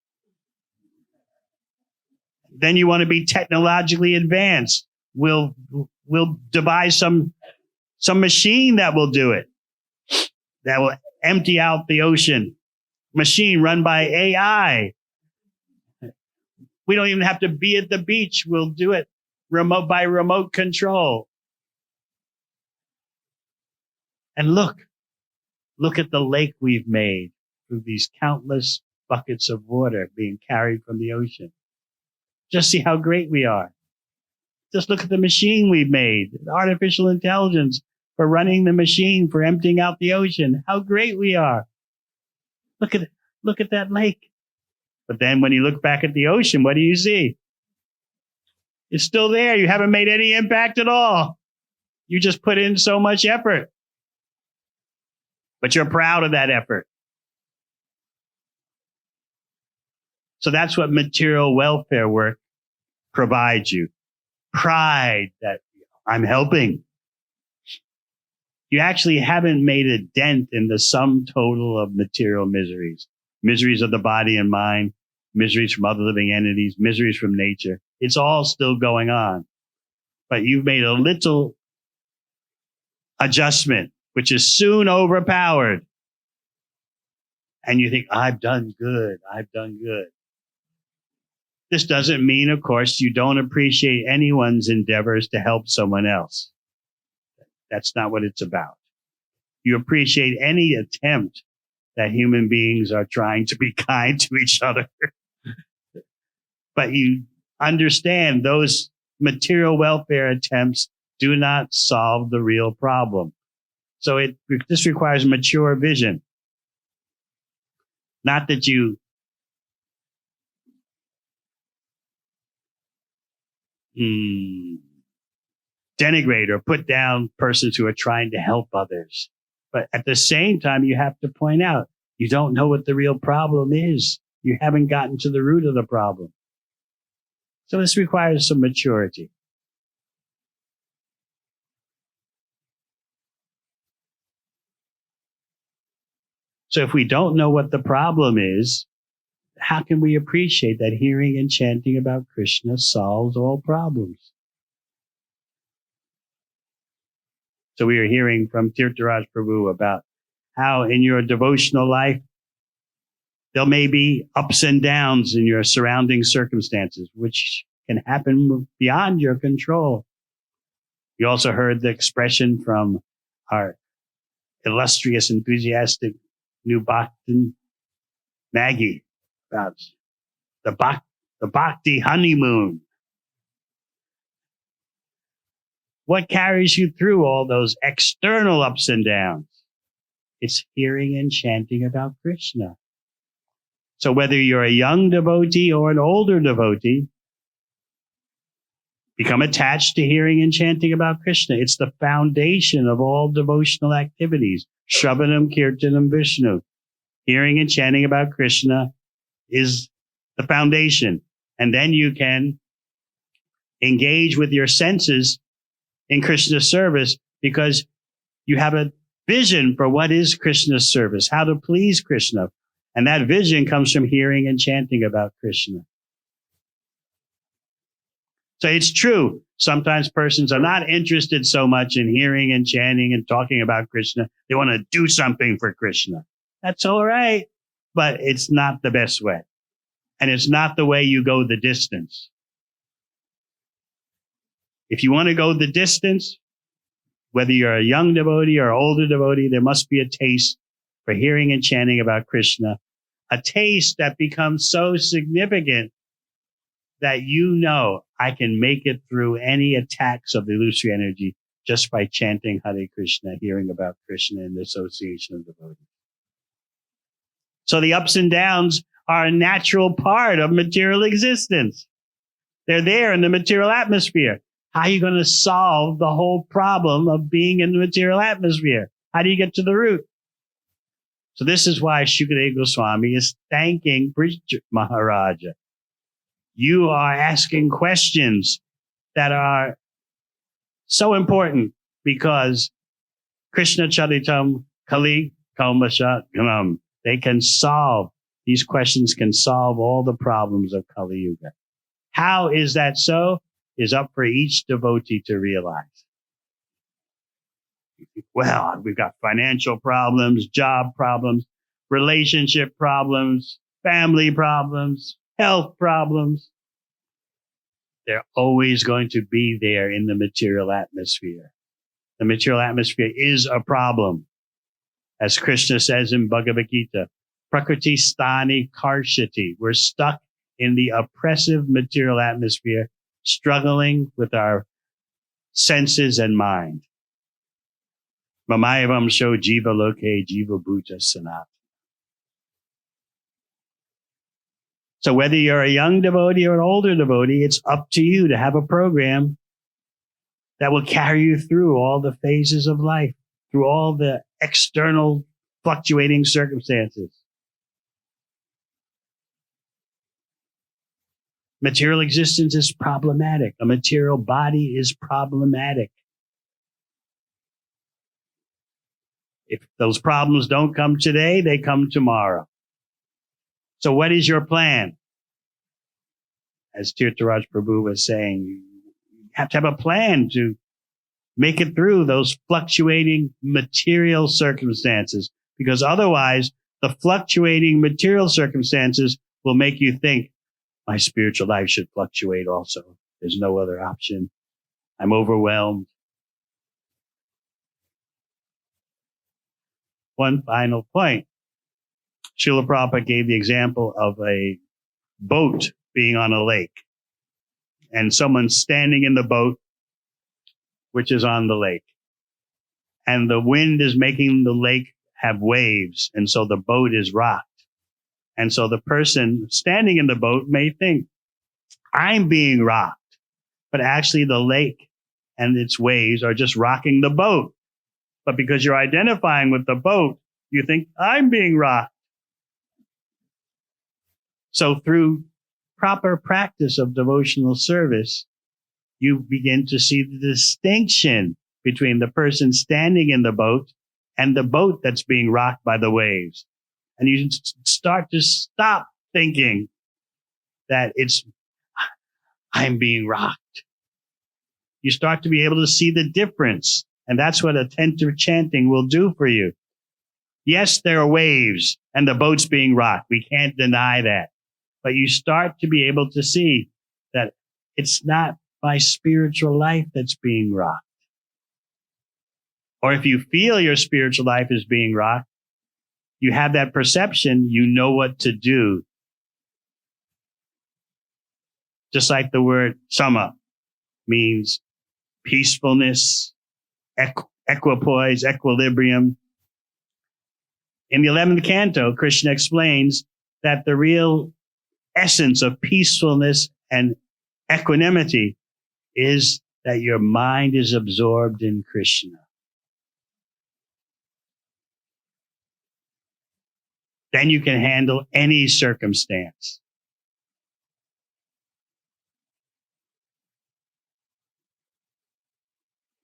Then you want to be technologically advanced. We'll devise some machine that will do it, that will empty out the ocean. Machine run by AI. We don't even have to be at the beach. We'll do it by remote control. And look, Look at the lake we've made through these countless buckets of water being carried from the ocean. Just see how great we are. Just look at the machine we've made, artificial intelligence for running the machine, for emptying out the ocean. How great we are. Look at that lake. But then when you look back at the ocean, what do you see? It's still there. You haven't made any impact at all. You just put in so much effort. But you're proud of that effort. So that's what material welfare work provides you. Pride that I'm helping. You actually haven't made a dent in the sum total of material miseries. Miseries of the body and mind, miseries from other living entities, miseries from nature. It's all still going on. But you've made a little adjustment, which is soon overpowered. And you think, I've done good. I've done good. This doesn't mean, of course, you don't appreciate anyone's endeavors to help someone else. That's not what it's about. You appreciate any attempt that human beings are trying to be kind to each other. But you understand those material welfare attempts do not solve the real problem. So this requires mature vision. Not that you denigrate or put down persons who are trying to help others. But at the same time, you have to point out, you don't know what the real problem is. You haven't gotten to the root of the problem. So this requires some maturity. So if we don't know what the problem is, how can we appreciate that hearing and chanting about Krishna solves all problems? So we are hearing from Tirtharaj Prabhu about how in your devotional life, there may be ups and downs in your surrounding circumstances, which can happen beyond your control. You also heard the expression from our illustrious, enthusiastic new Bhaktin, Maggie, about the Bhakti honeymoon. What carries you through all those external ups and downs? It's hearing and chanting about Krishna. So whether you're a young devotee or an older devotee, become attached to hearing and chanting about Krishna. It's the foundation of all devotional activities. Shravanam, Kirtanam, Vishnu. Hearing and chanting about Krishna is the foundation. And then you can engage with your senses in Krishna's service because you have a vision for what is Krishna's service, how to please Krishna. And that vision comes from hearing and chanting about Krishna. So it's true. Sometimes persons are not interested so much in hearing and chanting and talking about Krishna. They want to do something for Krishna. That's all right, but it's not the best way. And it's not the way you go the distance. If you want to go the distance, whether you're a young devotee or older devotee, there must be a taste for hearing and chanting about Krishna, a taste that becomes so significant that you know I can make it through any attacks of the illusory energy just by chanting Hare Krishna, hearing about Krishna in the association of devotees. So the ups and downs are a natural part of material existence. They're there in the material atmosphere. How are you going to solve the whole problem of being in the material atmosphere? How do you get to the root? So this is why Shukadeva Goswami is thanking Parikshit Maharaja. You are asking questions that are so important because Krishna Charitam Kali Kalmasha Ganam. They can solve, these questions can solve all the problems of Kali Yuga. How is that so? Is up for each devotee to realize. Well, we've got financial problems, job problems, relationship problems, family problems, health problems. They're always going to be there in the material atmosphere. The material atmosphere is a problem. As Krishna says in Bhagavad Gita, Prakriti Sthani Karshati. We're stuck in the oppressive material atmosphere, struggling with our senses and mind. Mamayavam sho jiva loke jiva bhuta sanat. So whether you're a young devotee or an older devotee, it's up to you to have a program that will carry you through all the phases of life, through all the external fluctuating circumstances. Material existence is problematic. A material body is problematic. If those problems don't come today, they come tomorrow. So what is your plan? As Tirtharaj Prabhu was saying, you have to have a plan to make it through those fluctuating material circumstances, because otherwise the fluctuating material circumstances will make you think, my spiritual life should fluctuate also. There's no other option. I'm overwhelmed. One final point. Srila Prabhupada gave the example of a boat being on a lake and someone standing in the boat, which is on the lake. And the wind is making the lake have waves. And so the boat is rocked. And so the person standing in the boat may think, I'm being rocked. But actually the lake and its waves are just rocking the boat. But because you're identifying with the boat, you think, I'm being rocked. So through proper practice of devotional service, you begin to see the distinction between the person standing in the boat and the boat that's being rocked by the waves. And you start to stop thinking that I'm being rocked. You start to be able to see the difference. And that's what attentive chanting will do for you. Yes, there are waves and the boat's being rocked. We can't deny that. But you start to be able to see that it's not my spiritual life that's being rocked. Or if you feel your spiritual life is being rocked, you have that perception, you know what to do. Just like the word sama means peacefulness, equipoise, equilibrium. In the 11th canto, Krishna explains that the real essence of peacefulness and equanimity is that your mind is absorbed in Krishna. Then you can handle any circumstance.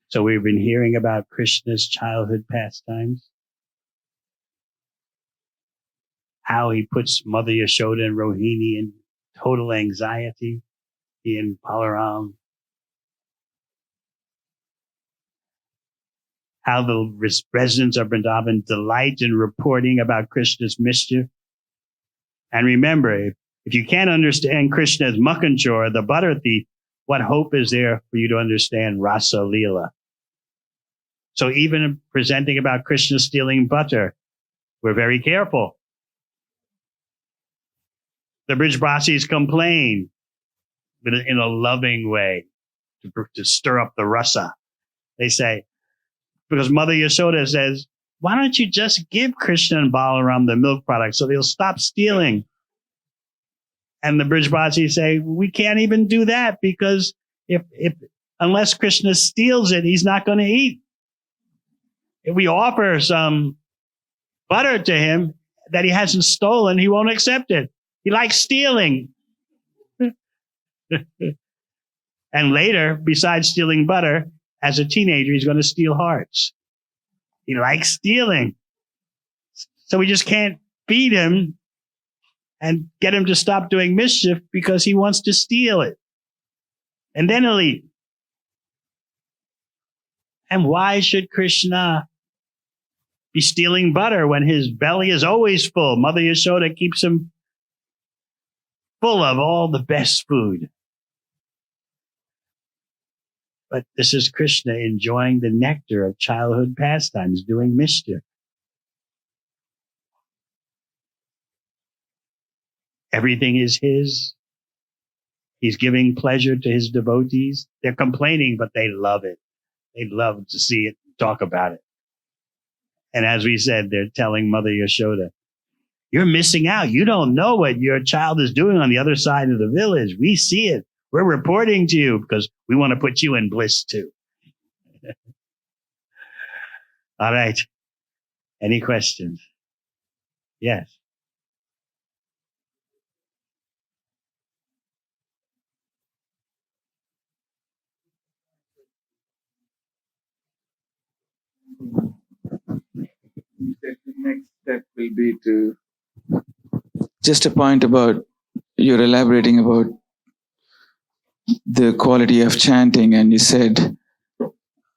So we've been hearing about Krishna's childhood pastimes, how he puts Mother Yashoda and Rohini in total anxiety, he and Balaram, how the residents of Vrindavan delight in reporting about Krishna's mischief. And remember, if you can't understand Krishna as Makanchor, the butter thief, what hope is there for you to understand Rasa Leela? So even presenting about Krishna stealing butter, we're very careful. The Brijbasis complain, but in a loving way, to stir up the rasa. They say, because Mother Yashoda says, why don't you just give Krishna and Balaram the milk product so they'll stop stealing? And the Brijbasis say, we can't even do that because if unless Krishna steals it, he's not going to eat. If we offer some butter to him that he hasn't stolen, he won't accept it. He likes stealing. And later, besides stealing butter, as a teenager, he's going to steal hearts. He likes stealing. So we just can't feed him and get him to stop doing mischief because he wants to steal it. And then he'll eat. And why should Krishna be stealing butter when his belly is always full? Mother Yashoda keeps him full of all the best food. But this is Krishna enjoying the nectar of childhood pastimes, doing mischief. Everything is his. He's giving pleasure to his devotees. They're complaining, but they love it. They love to see it, talk about it. And as we said, they're telling Mother Yashoda, you're missing out. You don't know what your child is doing on the other side of the village. We see it. We're reporting to you because we want to put you in bliss too. All right. Any questions? Yes. The next step will be to just a point about you're elaborating about the quality of chanting, and you said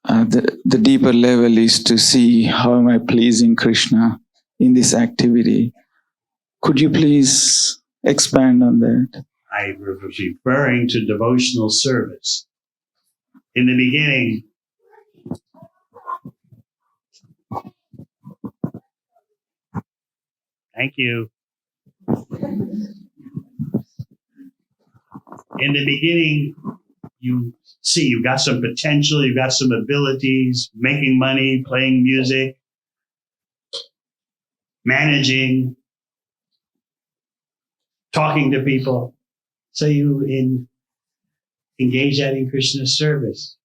the deeper level is to see how am I pleasing Krishna in this activity. Could you please expand on that? I was referring to devotional service. In the beginning, thank you. In the beginning, you see you've got some potential, you've got some abilities, making money, playing music, managing, talking to people. So you engage that in Krishna's service.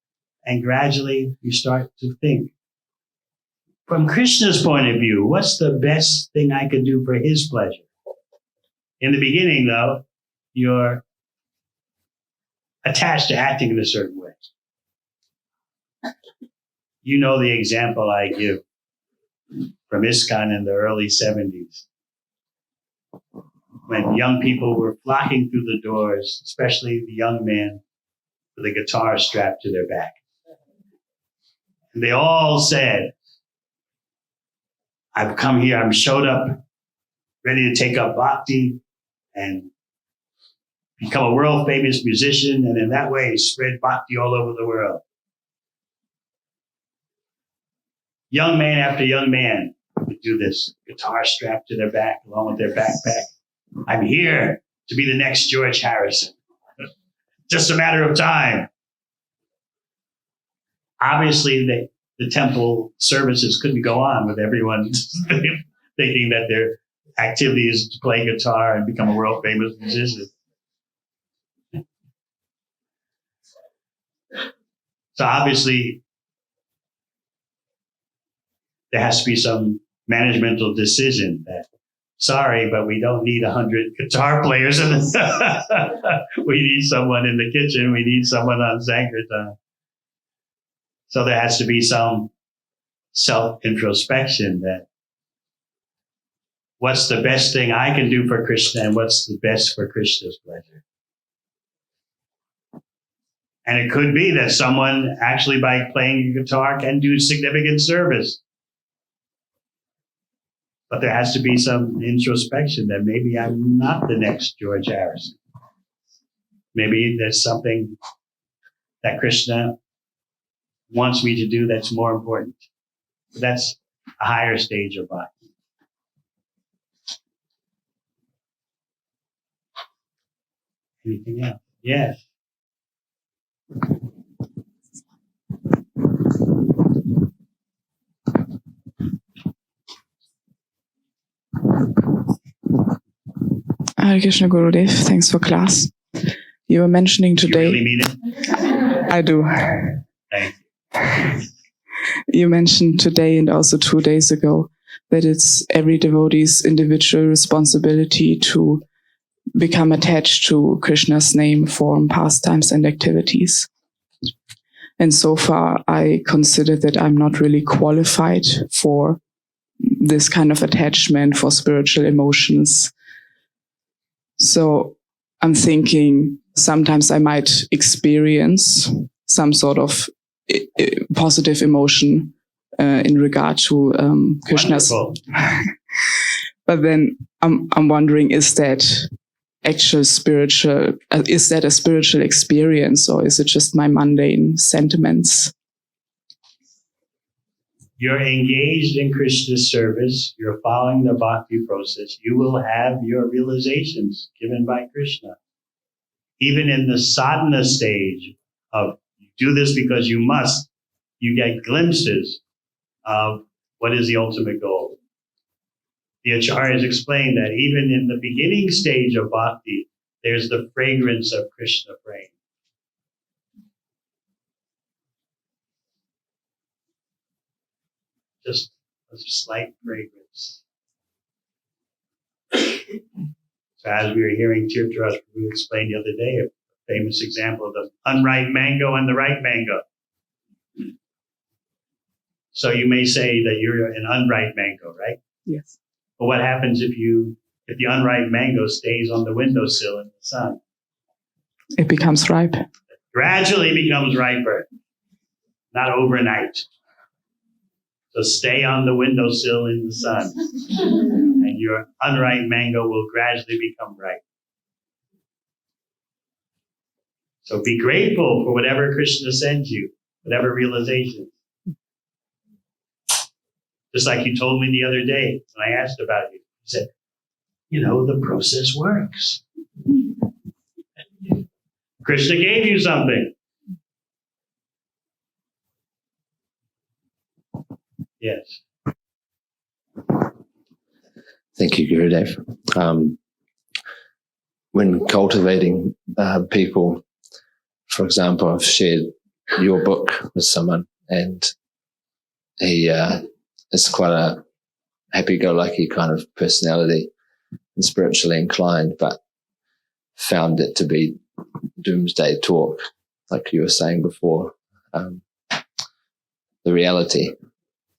And gradually you start to think, from Krishna's point of view, what's the best thing I could do for his pleasure? In the beginning, though, you're attached to acting in a certain way. You know the example I give from ISKCON in the early 70s, when young people were flocking through the doors, especially the young men with a guitar strapped to their back. And they all said, I've come here, I'm showed up, ready to take up bhakti and become a world famous musician, and in that way spread bhakti all over the world. Young man after young man would do this, guitar strapped to their back along with their backpack. I'm here to be the next George Harrison. Just a matter of time. Obviously, the temple services couldn't go on with everyone thinking that their activity is to play guitar and become a world famous musician. So obviously, there has to be some managemental decision that, sorry, but we don't need 100 guitar players. We need someone in the kitchen. We need someone on Sankirtan. So there has to be some self-introspection that what's the best thing I can do for Krishna and what's the best for Krishna's pleasure. And it could be that someone actually by playing guitar can do significant service. But there has to be some introspection that maybe I'm not the next George Harrison. Maybe there's something that Krishna wants me to do that's more important. But that's a higher stage of bhakti. Anything else? Yes. Hare Krishna Gurudev, thanks for class. You were mentioning today. You really mean it? I do. Thank you. You mentioned today and also 2 days ago that it's every devotee's individual responsibility to become attached to Krishna's name, form, pastimes, and activities. And so far, I consider that I'm not really qualified for this kind of attachment for spiritual emotions. So I'm thinking sometimes I might experience some sort of positive emotion in regard to Krishna's. But then I'm wondering, is that actual spiritual? Is that a spiritual experience, or is it just my mundane sentiments? you're engaged in Krishna's service, you're following the bhakti process, you will have your realizations given by Krishna. Even in the sadhana stage of do this because you must, you get glimpses of what is the ultimate goal. The acharyas explain that even in the beginning stage of bhakti, there's the fragrance of Krishna praying. Just a slight fragrance. So as we were hearing Tirtharaj Prabhu explain the other day, a famous example of the unripe mango and the ripe mango. So you may say that you're an unripe mango, right? Yes. But what happens if the unripe mango stays on the windowsill in the sun? It becomes ripe. It gradually becomes riper, not overnight. So stay on the windowsill in the sun, and your unripe mango will gradually become ripe. So be grateful for whatever Krishna sends you, whatever realization. Just like you told me the other day when I asked about you. You said, the process works. Krishna gave you something. Yes. Thank you, Gurudev. When cultivating people, for example, I've shared your book with someone, and he is quite a happy-go-lucky kind of personality and spiritually inclined, but found it to be doomsday talk, like you were saying before, the reality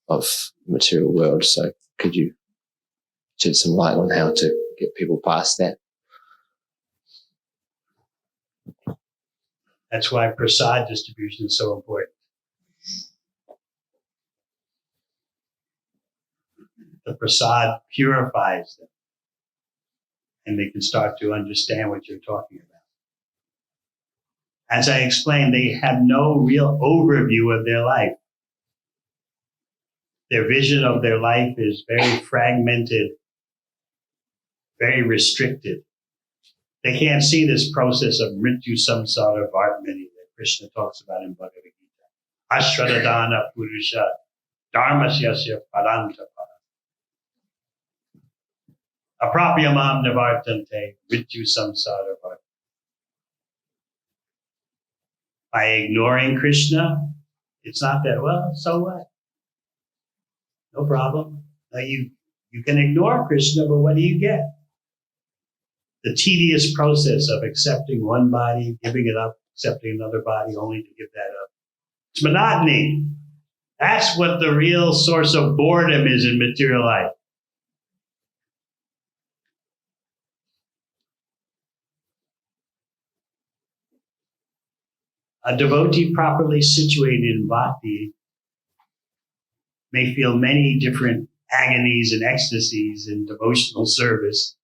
of the material world. So could you shed some light on how to get people past that? That's why prasad distribution is so important. The prasad purifies them, and they can start to understand what you're talking about. As I explained, they have no real overview of their life. Their vision of their life is very fragmented, very restricted. They can't see this process of mrityu samsara vartmani that Krishna talks about in Bhagavad Gita. Ashradadana purusha dharmasyasya parantapa. Aprapyamam navartante mrityu samsara vartmani. By ignoring Krishna, it's not that, well, so what? No problem. Now you can ignore Krishna, but what do you get? The tedious process of accepting one body, giving it up, accepting another body, only to give that up. It's monotony. That's what the real source of boredom is in material life. A devotee properly situated in bhakti may feel many different agonies and ecstasies in devotional service.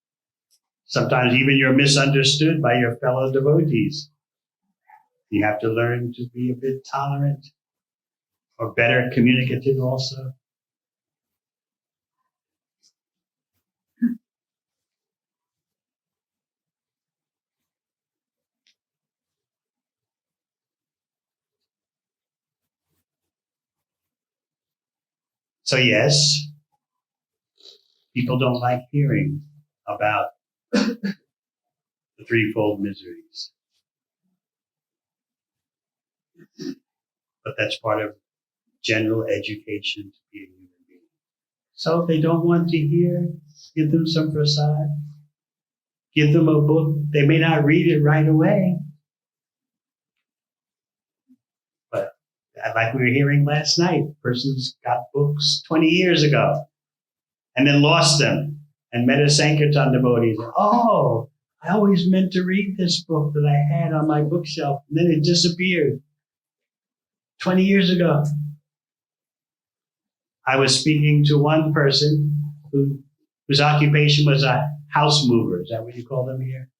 Sometimes even you're misunderstood by your fellow devotees. You have to learn to be a bit tolerant or better communicative also. So yes, people don't like hearing about the threefold miseries. But that's part of general education to be a human being. So if they don't want to hear, give them some prasad. Give them a book. They may not read it right away. But like we were hearing last night, persons got books 20 years ago and then lost them and met a Sankirtan devotee. Oh, I always meant to read this book that I had on my bookshelf, and then it disappeared 20 years ago. I was speaking to one person whose occupation was a house mover. Is that what you call them here?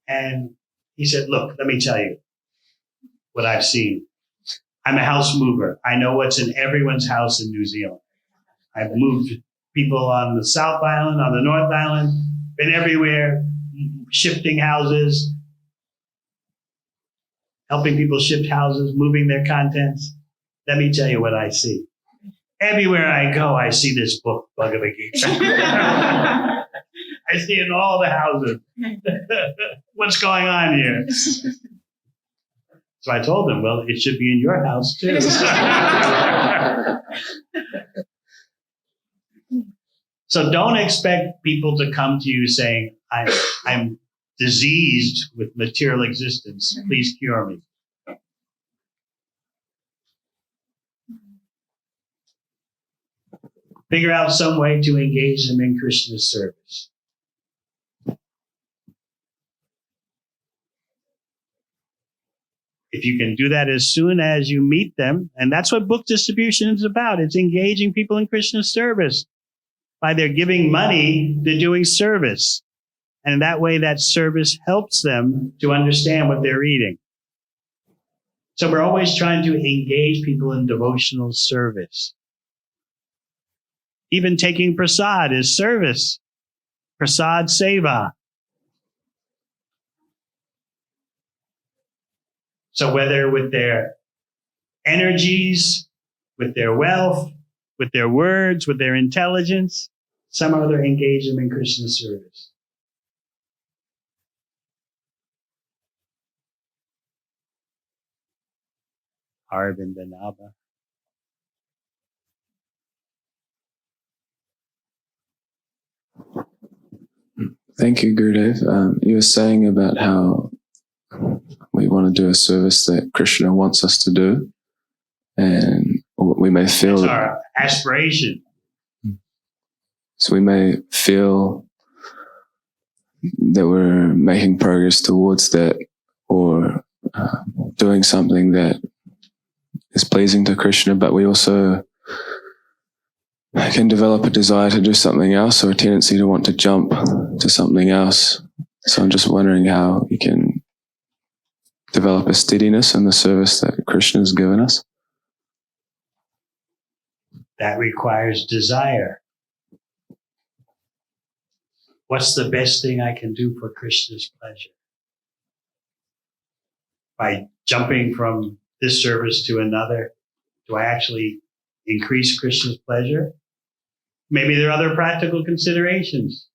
And he said, look, let me tell you what I've seen. I'm a house mover. I know what's in everyone's house in New Zealand. I've moved people on the South Island, on the North Island, been everywhere, shifting houses, helping people shift houses, moving their contents. Let me tell you what I see. Everywhere I go, I see this book, Bhagavad Gita. I see it in all the houses. What's going on here? So I told them, well, it should be in your house too. So don't expect people to come to you saying, I'm diseased with material existence. Please cure me. Figure out some way to engage them in Krishna's service. If you can do that as soon as you meet them, and that's what book distribution is about. It's engaging people in Krishna's service. By their giving money, they're doing service. And that way, that service helps them to understand what they're reading. So we're always trying to engage people in devotional service. Even taking prasad is service. Prasad seva. So whether with their energies, with their wealth, with their words, with their intelligence, some other engage them in Krishna's service. Arvinda Naba. Thank you, Gurudev. You were saying about how we want to do a service that Krishna wants us to do, and we may feel That's our aspiration. So we may feel that we're making progress towards that, or doing something that is pleasing to Krishna, but we also can develop a desire to do something else, or a tendency to want to jump to something else. So I'm just wondering how you can develop a steadiness in the service that Krishna has given us. That requires desire. What's the best thing I can do for Krishna's pleasure? By jumping from this service to another, do I actually increase Krishna's pleasure? Maybe there are other practical considerations.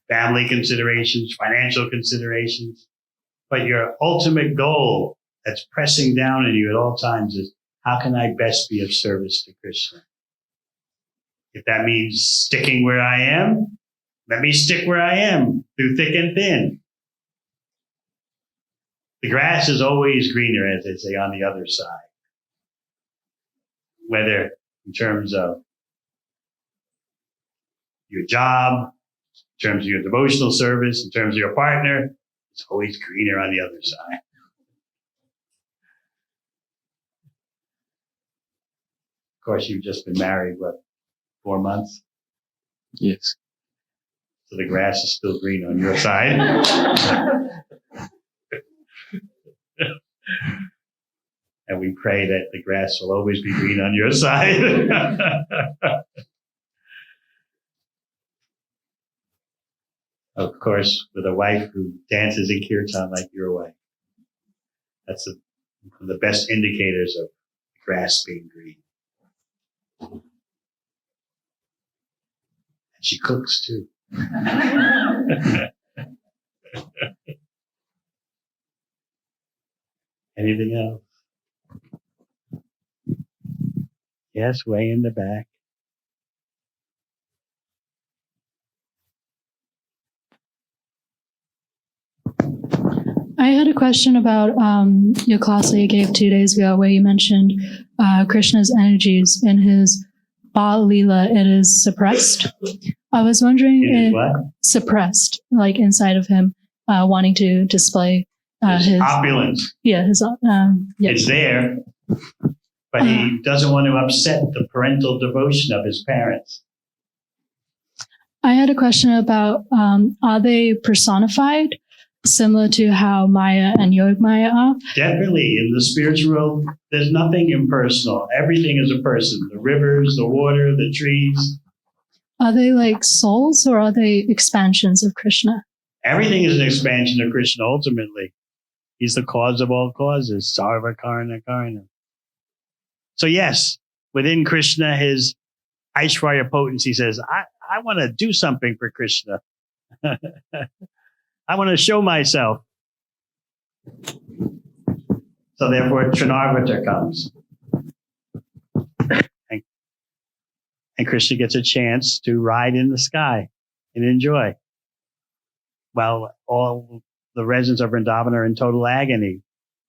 Family considerations, financial considerations. But your ultimate goal that's pressing down on you at all times is, how can I best be of service to Krishna? If that means sticking where I am, let me stick where I am through thick and thin. The grass is always greener, as they say, on the other side. Whether in terms of your job, in terms of your devotional service, in terms of your partner, it's always greener on the other side. Of course, you've just been married, 4 months? Yes. So the grass is still green on your side. And we pray that the grass will always be green on your side. Of course, with a wife who dances in kirtan like your wife. That's one of the best indicators of the grass being green. And she cooks too. Anything else? Yes, way in the back. I had a question about your class that you gave 2 days ago, where you mentioned Krishna's energies in his Bal Leela. It is suppressed. I was wondering It is what? Suppressed, like inside of him, wanting to display his opulence. Yeah, his yeah. It's there, but he doesn't want to upset the parental devotion of his parents. I had a question about, are they personified? similar to how Maya and Yogamaya are? Definitely. In the spiritual world, there's nothing impersonal. Everything is a person. The rivers, the water, the trees. Are they like souls or are they expansions of Krishna? Everything is an expansion of Krishna ultimately. He's the cause of all causes. Sarva Karna Karna. So yes, within Krishna, his Aishwarya potency says, I want to do something for Krishna. I want to show myself. So therefore, Trinarvata comes. And Krishna gets a chance to ride in the sky and enjoy. While all the residents of Vrindavan are in total agony.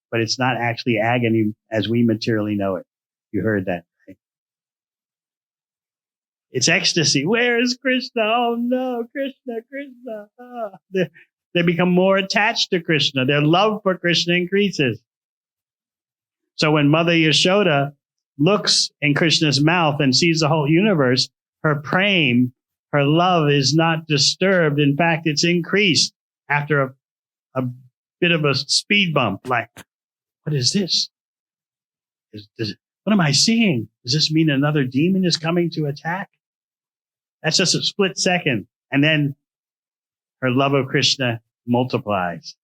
But it's not actually agony as we materially know it. You heard that, right? It's ecstasy. Where is Krishna? Oh no, Krishna, Krishna. Ah. They become more attached to Krishna. Their love for Krishna increases. So when Mother Yashoda looks in Krishna's mouth and sees the whole universe, her prem, her love is not disturbed. In fact, it's increased after a bit of a speed bump. Like, what is this? What am I seeing? Does this mean another demon is coming to attack? That's just a split second. And then her love of Krishna multiplies.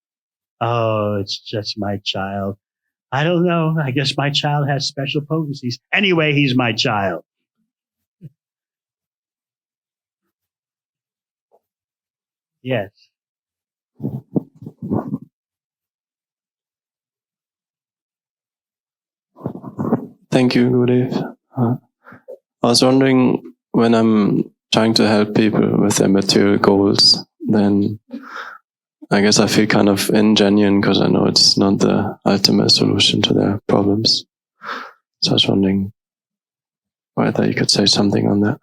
Oh, it's just my child. I don't know. I guess my child has special potencies. Anyway, he's my child. Yes. Thank you, Gurudev. I was wondering, when I'm trying to help people with their material goals, then I guess I feel kind of ingenuine because I know it's not the ultimate solution to their problems. So I was wondering whether you could say something on that.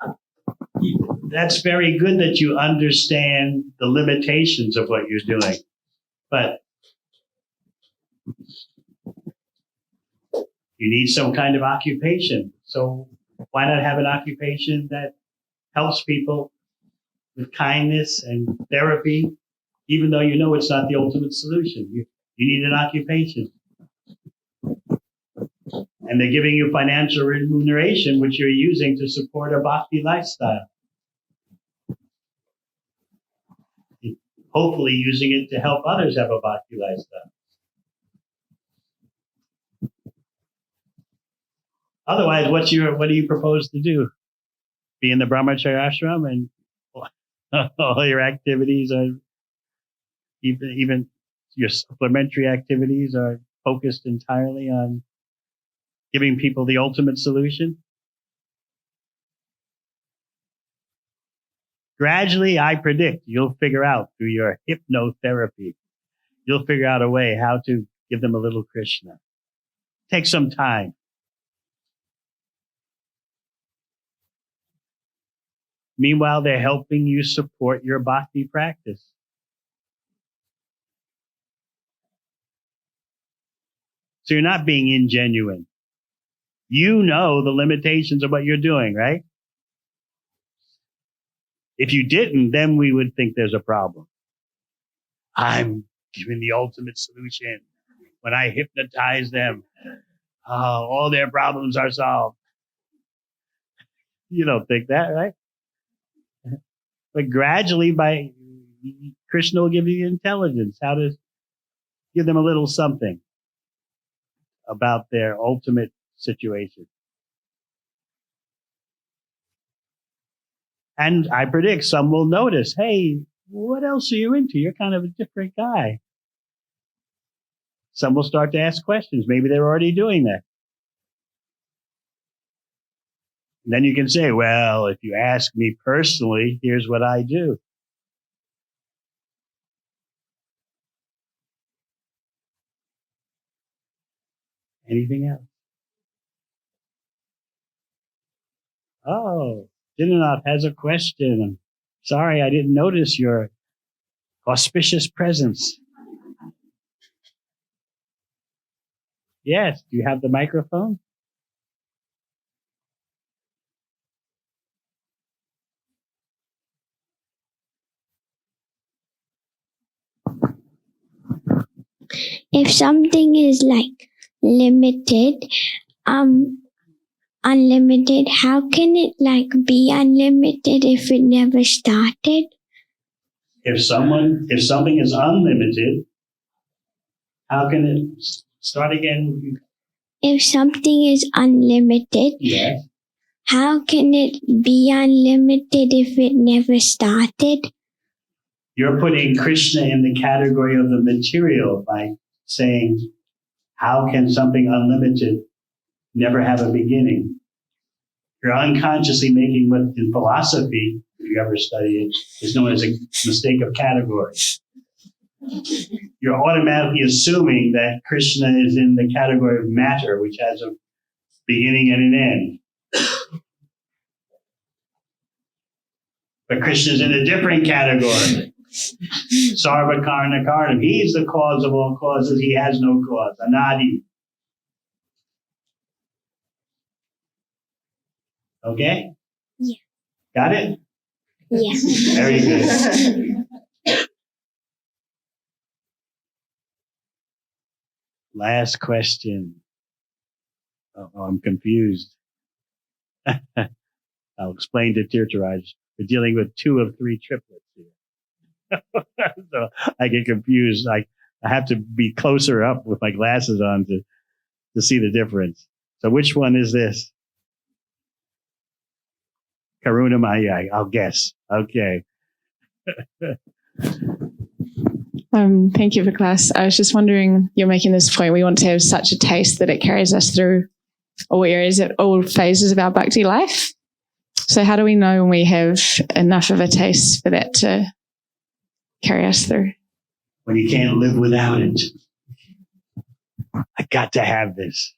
That's very good that you understand the limitations of what you're doing. But you need some kind of occupation. So why not have an occupation that helps people with kindness and therapy, even though you know it's not the ultimate solution? You need an occupation. And they're giving you financial remuneration, which you're using to support a bhakti lifestyle. Hopefully using it to help others have a bhakti lifestyle. Otherwise, what do you propose to do? Be in the brahmacharya ashram and all your activities are, even your supplementary activities are focused entirely on giving people the ultimate solution? Gradually, I predict you'll figure out through your hypnotherapy, you'll figure out a way how to give them a little Krishna. Take some time. Meanwhile, they're helping you support your bhakti practice. So you're not being ingenuine. You know the limitations of what you're doing, right? If you didn't, then we would think there's a problem. I'm giving the ultimate solution. When I hypnotize them, all their problems are solved. You don't think that, right? But gradually, Krishna will give you intelligence, how to give them a little something about their ultimate situation. And I predict some will notice, hey, what else are you into? You're kind of a different guy. Some will start to ask questions. Maybe they're already doing that. And then you can say, well, if you ask me personally, here's what I do. Anything else? Oh, Dinanath has a question. Sorry, I didn't notice your auspicious presence. Yes, do you have the microphone? if something is like limited, unlimited, how can it like be unlimited if it never started? If something is unlimited, how can it start again? If something is unlimited, Yes. how can it be unlimited if it never started? You're putting Krishna in the category of the material by saying, how can something unlimited never have a beginning? You're unconsciously making what in philosophy, if you ever study it, is known as a mistake of category. You're automatically assuming that Krishna is in the category of matter, which has a beginning and an end. But Krishna's in a different category. Sarva Karna Karanam. He's the cause of all causes. He has no cause. Anadi. Okay? Yeah. Got it? Yeah. Very good. Last question. Oh, I'm confused. I'll explain to Tirtharaj. We're dealing with 2 of 3 triplets here. So I get confused. I have to be closer up with my glasses on to see the difference. So which one is this? Karuna Maya, I'll guess. Okay. Thank you for class. I was just wondering, you're making this point, we want to have such a taste that it carries us through all areas, all phases of our bhakti life. So how do we know when we have enough of a taste for that to carry us through? When you can't live without it. I got to have this.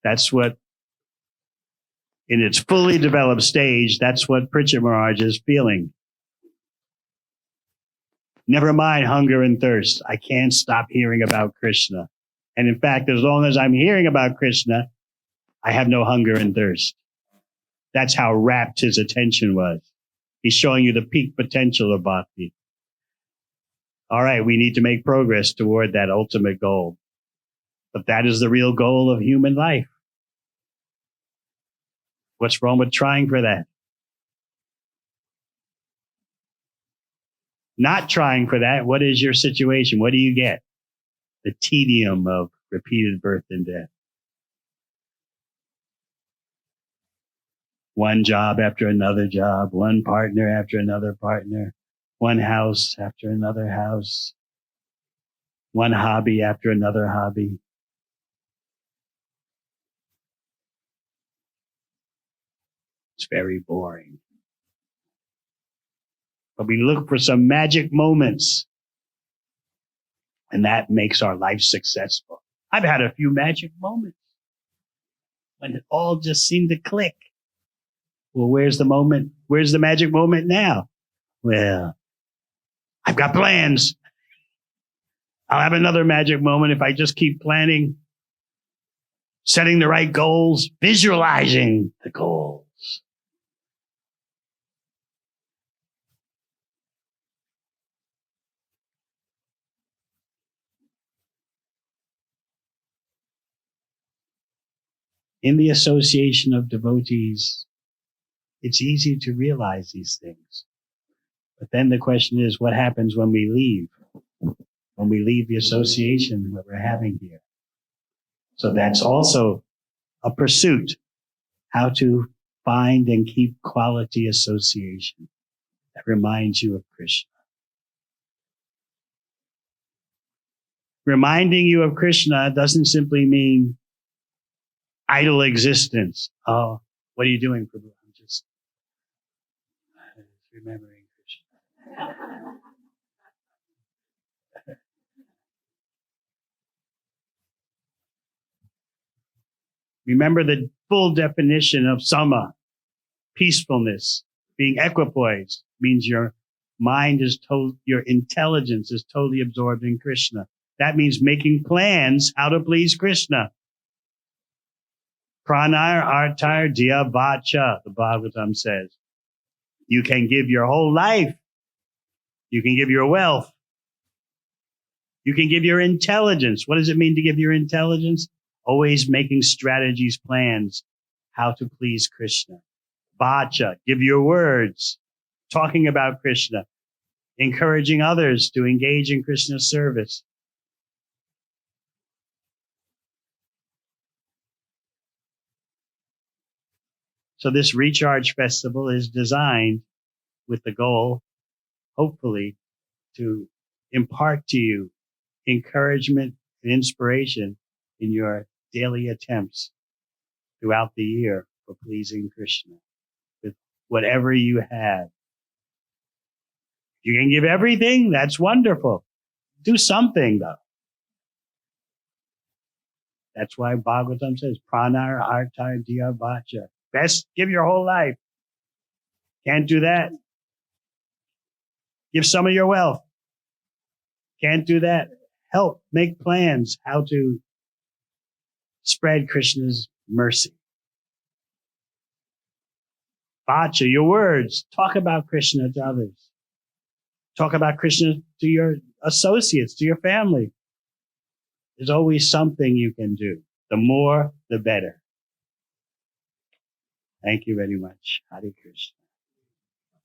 That's what, in its fully developed stage, that's what Pritchett Maharaj is feeling. Never mind hunger and thirst. I can't stop hearing about Krishna. And in fact, as long as I'm hearing about Krishna, I have no hunger and thirst. That's how rapt his attention was. He's showing you the peak potential of bhakti. All right, we need to make progress toward that ultimate goal. But that is the real goal of human life. What's wrong with trying for that? Not trying for that, what is your situation? What do you get? The tedium of repeated birth and death. One job after another job, one partner after another partner, one house after another house, one hobby after another hobby. It's very boring. But we look for some magic moments, and that makes our life successful. I've had a few magic moments when it all just seemed to click. Well, where's the moment? Where's the magic moment now? Well, I've got plans. I'll have another magic moment if I just keep planning, setting the right goals, visualizing the goals. In the association of devotees, it's easy to realize these things. But then the question is, what happens when we leave? When we leave the association that we're having here. So that's also a pursuit, how to find and keep quality association that reminds you of Krishna. Reminding you of Krishna doesn't simply mean idle existence. Oh, what are you doing, Prabhu? I'm just remembering Krishna. Remember the full definition of sama, peacefulness, being equipoised means your mind is your intelligence is totally absorbed in Krishna. That means making plans how to please Krishna. Pranayar artar diya vacha, the Bhagavatam says. You can give your whole life. You can give your wealth. You can give your intelligence. What does it mean to give your intelligence? Always making strategies, plans, how to please Krishna. Vacha, give your words, talking about Krishna, encouraging others to engage in Krishna's service. So this Recharge Festival is designed with the goal, hopefully, to impart to you encouragement and inspiration in your daily attempts throughout the year for pleasing Krishna with whatever you have. If you can give everything, that's wonderful. Do something, though. That's why Bhagavatam says, Pranar Artar Diya Vacha. Best give your whole life. Can't do that. Give some of your wealth. Can't do that. Help make plans how to spread Krishna's mercy. Vacha, your words. Talk about Krishna to others. Talk about Krishna to your associates, to your family. There's always something you can do. The more, the better. Thank you very much. Hare Krishna.